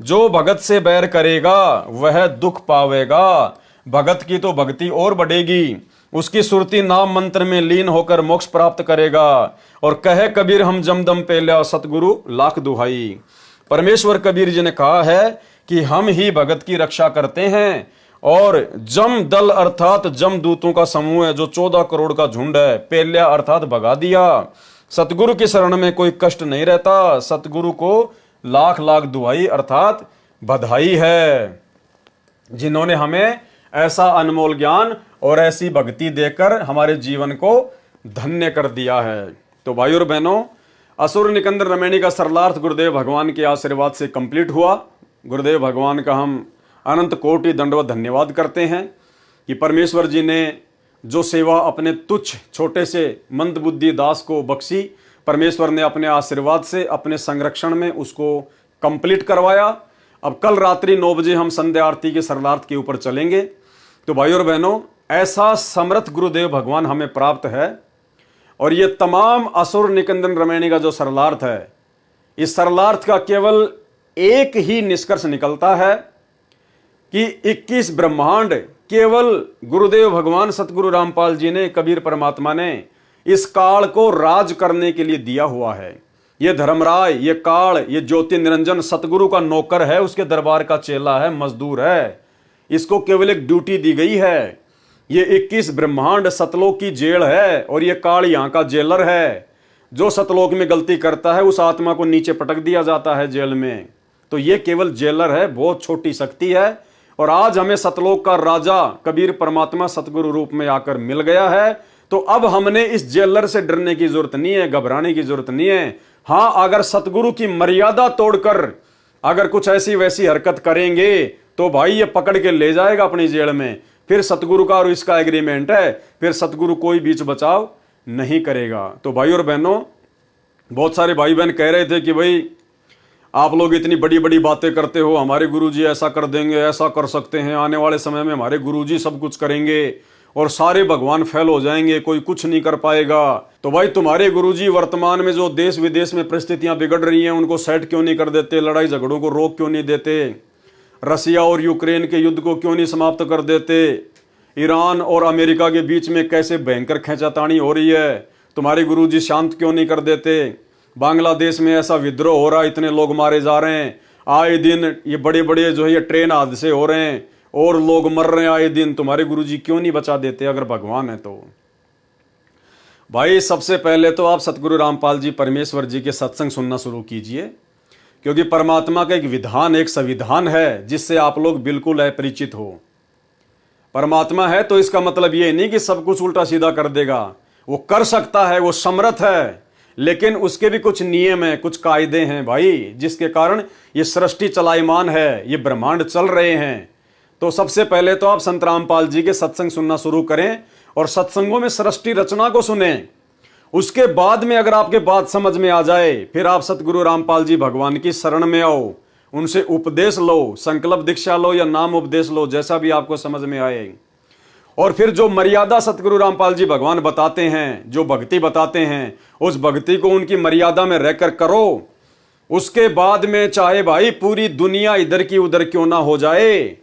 जो भगत से बैर करेगा वह दुख पावेगा। भगत की तो भक्ति और बढ़ेगी, उसकी सुरती नाम मंत्र में लीन होकर मोक्ष प्राप्त करेगा। और कहे कबीर हम जमदम पेल्या, सतगुरु लाख दुहाई। परमेश्वर कबीर जी ने कहा है कि हम ही भगत की रक्षा करते हैं। और जम दल अर्थात जम दूतों का समूह है, जो 14 करोड़ का झुंड है। पेल्या अर्थात भगा दिया। सतगुरु की शरण में कोई कष्ट नहीं रहता। सतगुरु को लाख लाख दुहाई अर्थात बधाई है, जिन्होंने हमें ऐसा अनमोल ज्ञान और ऐसी भक्ति देकर हमारे जीवन को धन्य कर दिया है। तो भाई और बहनों, असुर निकंदन रमैनी का सरलार्थ गुरुदेव भगवान के आशीर्वाद से कंप्लीट हुआ। गुरुदेव भगवान का हम अनंत कोटि दंडवत धन्यवाद करते हैं कि परमेश्वर जी ने जो सेवा अपने तुच्छ छोटे से मंदबुद्धि दास को बख्शी, परमेश्वर ने अपने आशीर्वाद से अपने संरक्षण में उसको कंप्लीट करवाया। अब कल रात्रि 9 बजे हम संध्या आरती के सरलार्थ के ऊपर चलेंगे। तो भाई और बहनों, ऐसा समर्थ गुरुदेव भगवान हमें प्राप्त है। और ये तमाम असुर निकंदन रमैनी का जो सरलार्थ है, इस सरलार्थ का केवल एक ही निष्कर्ष निकलता है कि 21 ब्रह्मांड केवल गुरुदेव भगवान सतगुरु रामपाल जी ने, कबीर परमात्मा ने इस काल को राज करने के लिए दिया हुआ है। ये धर्मराय, ये काल, ये ज्योति निरंजन सतगुरु का नौकर है, उसके दरबार का चेला है, मजदूर है। इसको केवल एक ड्यूटी दी गई है। ये 21 ब्रह्मांड सतलोक की जेल है और ये काल यहाँ का जेलर है। जो सतलोक में गलती करता है उस आत्मा को नीचे पटक दिया जाता है जेल में। तो ये केवल जेलर है, बहुत छोटी शक्ति है। और आज हमें सतलोक का राजा कबीर परमात्मा सतगुरु रूप में आकर मिल गया है। तो अब हमने इस जेलर से डरने की जरूरत नहीं है, घबराने की जरूरत नहीं है। हाँ, अगर सतगुरु की मर्यादा तोड़कर अगर कुछ ऐसी वैसी हरकत करेंगे तो भाई ये पकड़ के ले जाएगा अपनी जेल में। फिर सतगुरु का और इसका एग्रीमेंट है, फिर सतगुरु कोई बीच बचाव नहीं करेगा। तो भाई और बहनों, बहुत सारे भाई बहन कह रहे थे कि भाई आप लोग इतनी बड़ी बड़ी बातें करते हो, हमारे गुरुजी ऐसा कर देंगे, ऐसा कर सकते हैं, आने वाले समय में हमारे गुरुजी सब कुछ करेंगे और सारे भगवान फेल हो जाएंगे, कोई कुछ नहीं कर पाएगा। तो भाई तुम्हारे गुरुजी वर्तमान में जो देश विदेश में परिस्थितियां बिगड़ रही हैं उनको सेट क्यों नहीं कर देते, लड़ाई झगड़ों को रोक क्यों नहीं देते, रसिया और यूक्रेन के युद्ध को क्यों नहीं समाप्त कर देते, ईरान और अमेरिका के बीच में कैसे भयंकर खींचातानी हो रही है, तुम्हारे गुरुजी शांत क्यों नहीं कर देते, बांग्लादेश में ऐसा विद्रोह हो रहा है, इतने लोग मारे जा रहे हैं, आए दिन ये बड़े बड़े जो है ये ट्रेन हादसे हो रहे हैं और लोग मर रहे हैं आए दिन, तुम्हारे गुरुजी क्यों नहीं बचा देते अगर भगवान है तो? भाई सबसे पहले तो आप सतगुरु रामपाल जी परमेश्वर जी के सत्संग सुनना शुरू कीजिए, क्योंकि परमात्मा का एक विधान, एक संविधान है जिससे आप लोग बिल्कुल अपरिचित हो। परमात्मा है तो इसका मतलब ये नहीं कि सब कुछ उल्टा सीधा कर देगा, वो कर सकता है, वो समर्थ है, लेकिन उसके भी कुछ नियम हैं, कुछ कायदे हैं भाई, जिसके कारण ये सृष्टि चलायमान है, ये ब्रह्मांड चल रहे हैं। तो सबसे पहले तो आप संत रामपाल जी के सत्संग सुनना शुरू करें और सत्संगों में सृष्टि रचना को सुने। उसके बाद में अगर आपके बात समझ में आ जाए, फिर आप सतगुरु रामपाल जी भगवान की शरण में आओ, उनसे उपदेश लो, संकल्प दीक्षा लो या नाम उपदेश लो, जैसा भी आपको समझ में आए। और फिर जो मर्यादा सतगुरु रामपाल जी भगवान बताते हैं, जो भक्ति बताते हैं, उस भक्ति को उनकी मर्यादा में रहकर करो। उसके बाद में चाहे भाई पूरी दुनिया इधर की उधर क्यों ना हो जाए,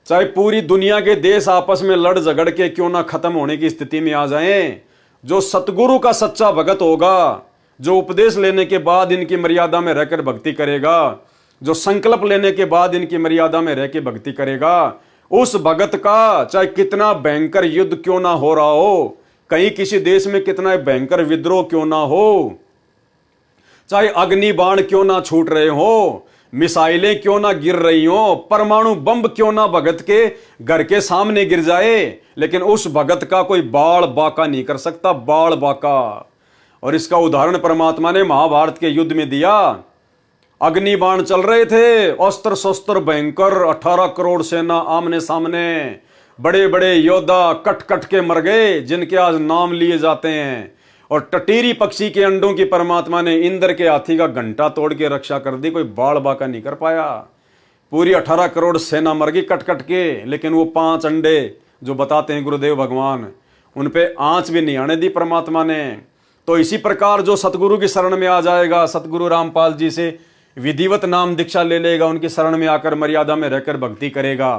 चाहे पूरी दुनिया के देश आपस में लड़ झगड़ के क्यों ना खत्म होने की स्थिति में आ जाएं, जो सतगुरु का सच्चा भगत होगा, जो उपदेश लेने के बाद इनकी मर्यादा में रहकर भक्ति करेगा, जो संकल्प लेने के बाद इनकी मर्यादा में रह के भक्ति करेगा, उस भगत का चाहे कितना भयंकर युद्ध क्यों ना हो रहा हो, कहीं किसी देश में कितना भयंकर विद्रोह क्यों ना हो, चाहे अग्नि बाण क्यों ना छूट रहे हो, मिसाइलें क्यों ना गिर रही हो, परमाणु बम क्यों ना भगत के घर के सामने गिर जाए, लेकिन उस भगत का कोई बाल बाका नहीं कर सकता, बाल बाका। और इसका उदाहरण परमात्मा ने महाभारत के युद्ध में दिया। अग्नि बाण चल रहे थे, अस्त्र शस्त्र भयंकर, 18 करोड़ सेना आमने सामने, बड़े बड़े योद्धा कट कट के मर गए, जिनके आज नाम लिए जाते हैं। और टटीरी पक्षी के अंडों की परमात्मा ने इंद्र के हाथी का घंटा तोड़ के रक्षा कर दी, कोई बाल बाका नहीं कर पाया। पूरी 18 करोड़ सेना मर गई कट कट के, लेकिन वो 5 अंडे जो बताते हैं गुरुदेव भगवान, उन पे आंच भी नहीं आने दी परमात्मा ने। तो इसी प्रकार जो सतगुरु की शरण में आ जाएगा, सतगुरु रामपाल जी से विधिवत नाम दीक्षा ले लेगा, उनकी शरण में आकर मर्यादा में रहकर भक्ति करेगा,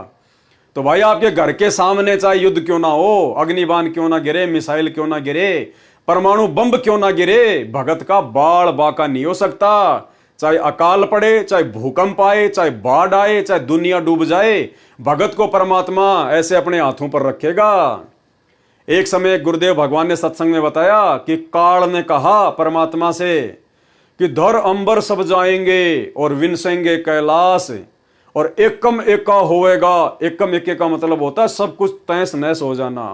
तो भाई आपके घर के सामने चाहे युद्ध क्यों ना हो, अग्निबाण क्यों ना गिरे, मिसाइल क्यों ना गिरे, परमाणु बम क्यों ना गिरे, भगत का बाल बाका नहीं हो सकता। चाहे अकाल पड़े, चाहे भूकंप आए, चाहे बाढ़ आए, चाहे दुनिया डूब जाए, भगत को परमात्मा ऐसे अपने हाथों पर रखेगा। एक समय गुरुदेव भगवान ने सत्संग में बताया कि काल ने कहा परमात्मा से कि धर अंबर सब जाएंगे और विनसेंगे कैलाश, और एकम एका होएगा। एकम एके का मतलब होता है सब कुछ तैस नैस हो जाना।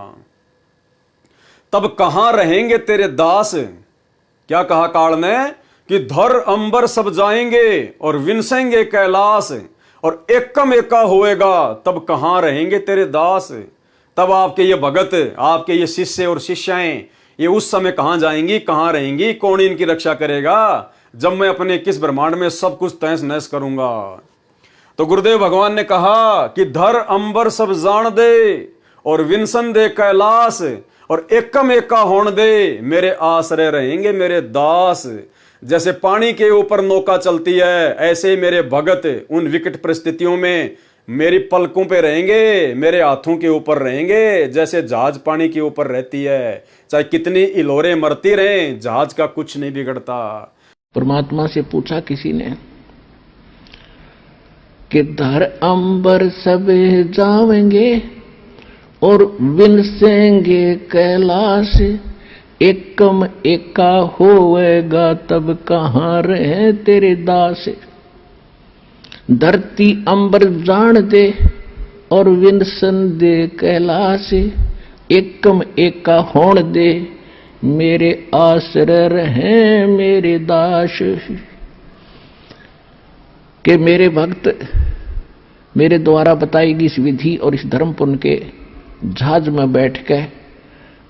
तब कहां रहेंगे तेरे दास? क्या कहा काल ने कि धर अंबर सब जाएंगे और विनसेंगे कैलाश, और एकम एका होएगा, तब कहां रहेंगे तेरे दास? तब आपके ये भगत, आपके ये शिष्य और शिष्याएं, ये उस समय कहां जाएंगी, कहां रहेंगी, कौन इनकी रक्षा करेगा जब मैं अपने किस ब्रह्मांड में सब कुछ तहस नहस करूंगा? तो गुरुदेव भगवान ने कहा कि धर अंबर सब जान दे और विनसन दे कैलाश, और एकम एका होण दे, मेरे आश्रय रहेंगे मेरे दास। जैसे पानी के ऊपर नौका चलती है, ऐसे मेरे भगत उन विकट परिस्थितियों में मेरी पलकों पे रहेंगे, मेरे हाथों के ऊपर रहेंगे, जैसे जहाज पानी के ऊपर रहती है। चाहे कितनी इलोरे मरती रहें, जहाज का कुछ नहीं बिगड़ता। परमात्मा से पूछा किसी ने कि धर अंबर सब जावेंगे और विनसेंगे कैलाश, एकम एका होएगा, तब कहां रहे तेरे दास? धरती अंबर जान दे और विनसन दे कैलाश, एकम एका होण दे, मेरे आश्रय रहे मेरे दास। कि मेरे भक्त मेरे द्वारा बताई गई इस विधि और इस धर्म पुण्य के जहाज में बैठ के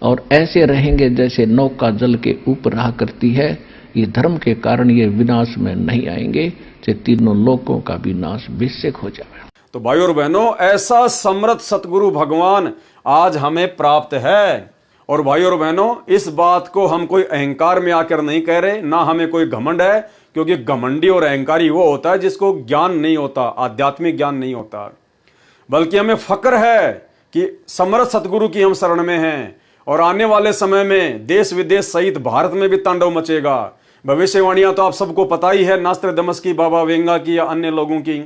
और ऐसे रहेंगे जैसे नौका जल के ऊपर रहा करती है। ये धर्म के कारण ये विनाश में नहीं आएंगे, चाहे तीनों लोकों का भी नाश बेशक हो जाए। तो भाई और बहनों, ऐसा समर्थ सतगुरु भगवान आज हमें प्राप्त है। और भाई और बहनों, इस बात को हम कोई अहंकार में आकर नहीं कह रहे, ना हमें कोई घमंड है, क्योंकि घमंडी और अहंकारी वो होता है जिसको ज्ञान नहीं होता, आध्यात्मिक ज्ञान नहीं होता। बल्कि हमें फक्र है कि समर्थ सतगुरु की हम शरण में हैं, और आने वाले समय में देश विदेश सहित भारत में भी तांडव मचेगा। भविष्यवाणियां तो आप सबको पता ही है, नास्ट्राडामस की, बाबा वेंगा की या अन्य लोगों की।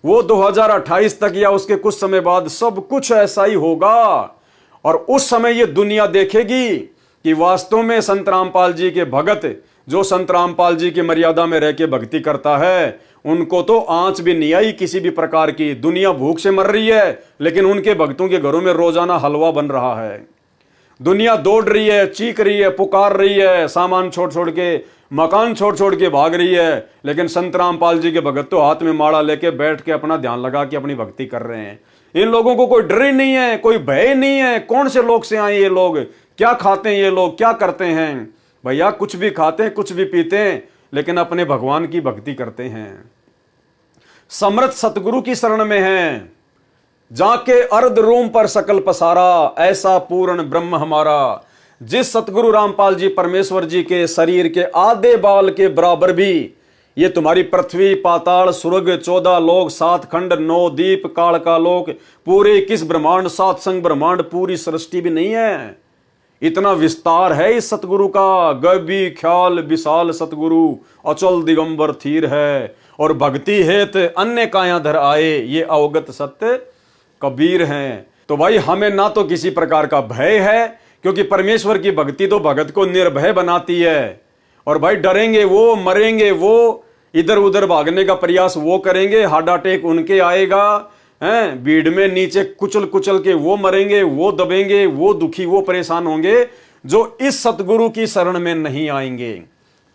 वो 2028 तक या उसके कुछ समय बाद सब कुछ ऐसा ही होगा। और उस समय ये दुनिया देखेगी कि वास्तव में संत रामपाल जी के भगत, जो संत रामपाल जी की मर्यादा में रह के भक्ति करता है, उनको तो आंच भी नहीं आई किसी भी प्रकार की। दुनिया भूख से मर रही है, लेकिन उनके भक्तों के घरों में रोजाना हलवा बन रहा है। दुनिया दौड़ रही है, चीख रही है, पुकार रही है, सामान छोड़ छोड़ के, मकान छोड़ छोड़ के भाग रही है, लेकिन संत रामपाल जी के भगत तो हाथ में माला लेके बैठ के अपना ध्यान लगा के अपनी भक्ति कर रहे हैं। इन लोगों को कोई डर ही नहीं है, कोई भय नहीं है। कौन से लोग से आए ये लोग, क्या खाते हैं ये लोग, क्या करते हैं? भैया कुछ भी खाते हैं, कुछ भी पीते हैं, लेकिन अपने भगवान की भक्ति करते हैं। समर्थ सतगुरु की शरण में हैं, जाके अर्ध रोम पर सकल पसारा, ऐसा पूर्ण ब्रह्म हमारा। जिस सतगुरु रामपाल जी परमेश्वर जी के शरीर के आधे बाल के बराबर भी ये तुम्हारी पृथ्वी, पाताल, स्वर्ग, 14 लोक, 7 खंड, 9 दीप, काल का लोक, पूरे 21 ब्रह्मांड, 7 संग ब्रह्मांड, पूरी सृष्टि भी नहीं है। इतना विस्तार है इस सतगुरु का। गभी ख्याल विशाल सतगुरु, अचल दिगंबर थीर है। और भक्ति हेत अन्य कायाधर आए, ये अवगत सत्य कबीर हैं। तो भाई हमें ना तो किसी प्रकार का भय है, क्योंकि परमेश्वर की भक्ति तो भगत को निर्भय बनाती है। और भाई डरेंगे वो, मरेंगे वो, इधर उधर भागने का प्रयास वो करेंगे, हार्ट अटैक उनके आएगा, हैं भीड़ में नीचे कुचल कुचल के वो मरेंगे, वो दबेंगे, वो दुखी, वो परेशान होंगे, जो इस सतगुरु की शरण में नहीं आएंगे।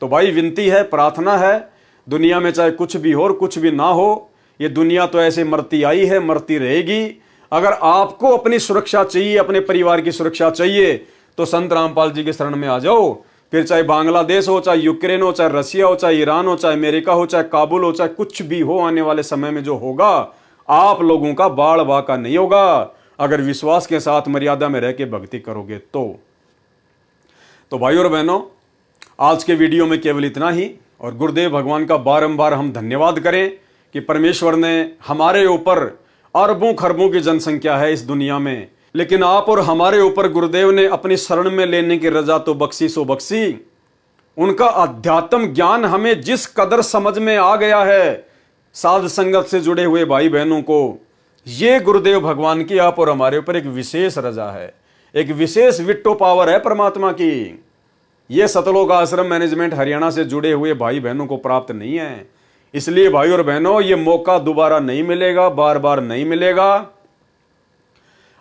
तो भाई विनती है, प्रार्थना है, दुनिया में चाहे कुछ भी हो और कुछ भी ना हो, ये दुनिया तो ऐसे मरती आई है, मरती रहेगी। अगर आपको अपनी सुरक्षा चाहिए, अपने परिवार की सुरक्षा चाहिए, तो संत रामपाल जी के शरण में आ जाओ। फिर चाहे बांग्लादेश हो, चाहे यूक्रेन हो, चाहे रसिया हो, चाहे ईरान हो, चाहे अमेरिका हो, चाहे काबुल हो, चाहे कुछ भी हो, आने वाले समय में जो होगा आप लोगों का बाढ़ बाका नहीं होगा, अगर विश्वास के साथ मर्यादा में रह के भक्ति करोगे तो भाई और बहनों, आज के वीडियो में केवल इतना ही। और गुरुदेव भगवान का बारंबार हम धन्यवाद करें कि परमेश्वर ने हमारे ऊपर, अरबों खरबों की जनसंख्या है इस दुनिया में, लेकिन आप और हमारे ऊपर गुरुदेव ने अपनी शरण में लेने की रजा तो बख्शी सो बख्शी। उनका अध्यात्म ज्ञान हमें जिस कदर समझ में आ गया है, साध संगत से जुड़े हुए भाई बहनों को, ये गुरुदेव भगवान की आप और हमारे ऊपर एक विशेष रजा है, एक विशेष विट्टो पावर है परमात्मा की। ये सतलोक आश्रम मैनेजमेंट हरियाणा से जुड़े हुए भाई बहनों को प्राप्त नहीं है। इसलिए भाई और बहनों, ये मौका दोबारा नहीं मिलेगा, बार बार नहीं मिलेगा।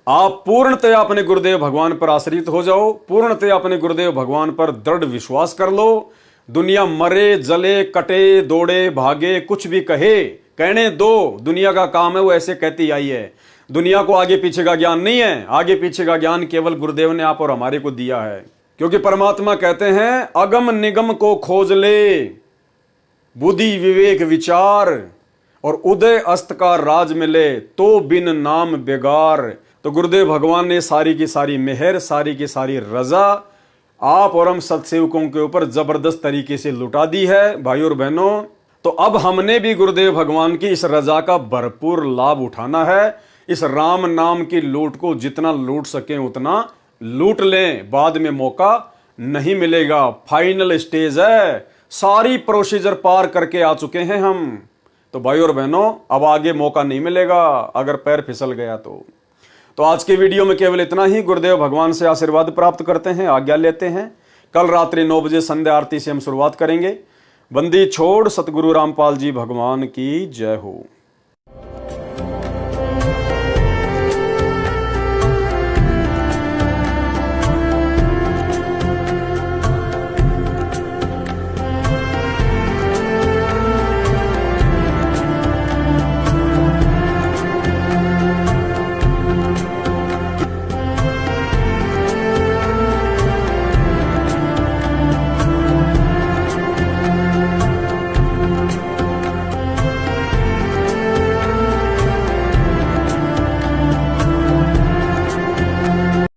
आप पूर्णतया अपने गुरुदेव भगवान पर आश्रित हो जाओ, पूर्णतया अपने गुरुदेव भगवान पर दृढ़ विश्वास कर लो। दुनिया मरे, जले, कटे, दौड़े, भागे, कुछ भी कहे, कहने दो, दुनिया का काम है, वो ऐसे कहती आई है। दुनिया को आगे पीछे का ज्ञान नहीं है, आगे पीछे का ज्ञान केवल गुरुदेव ने आप और हमारे को दिया है। क्योंकि परमात्मा कहते हैं, अगम निगम को खोज ले, बुद्धि विवेक विचार, और उदय अस्त का राज मिले, तो बिन नाम बेगार। तो गुरुदेव भगवान ने सारी की सारी मेहर, सारी की सारी रजा आप और हम सत्सेवकों के ऊपर जबरदस्त तरीके से लुटा दी है भाई और बहनों। तो अब हमने भी गुरुदेव भगवान की इस रजा का भरपूर लाभ उठाना है। इस राम नाम की लूट को जितना लूट सकें उतना लूट लें, बाद में मौका नहीं मिलेगा। फाइनल स्टेज है, सारी प्रोसीजर पार करके आ चुके हैं हम। तो भाई और बहनों, अब आगे मौका नहीं मिलेगा अगर पैर फिसल गया तो आज के वीडियो में केवल इतना ही। गुरुदेव भगवान से आशीर्वाद प्राप्त करते हैं, आज्ञा लेते हैं। कल रात्रि 9 बजे संध्या आरती से हम शुरुआत करेंगे। बंदी छोड़ सतगुरु रामपाल जी भगवान की जय हो।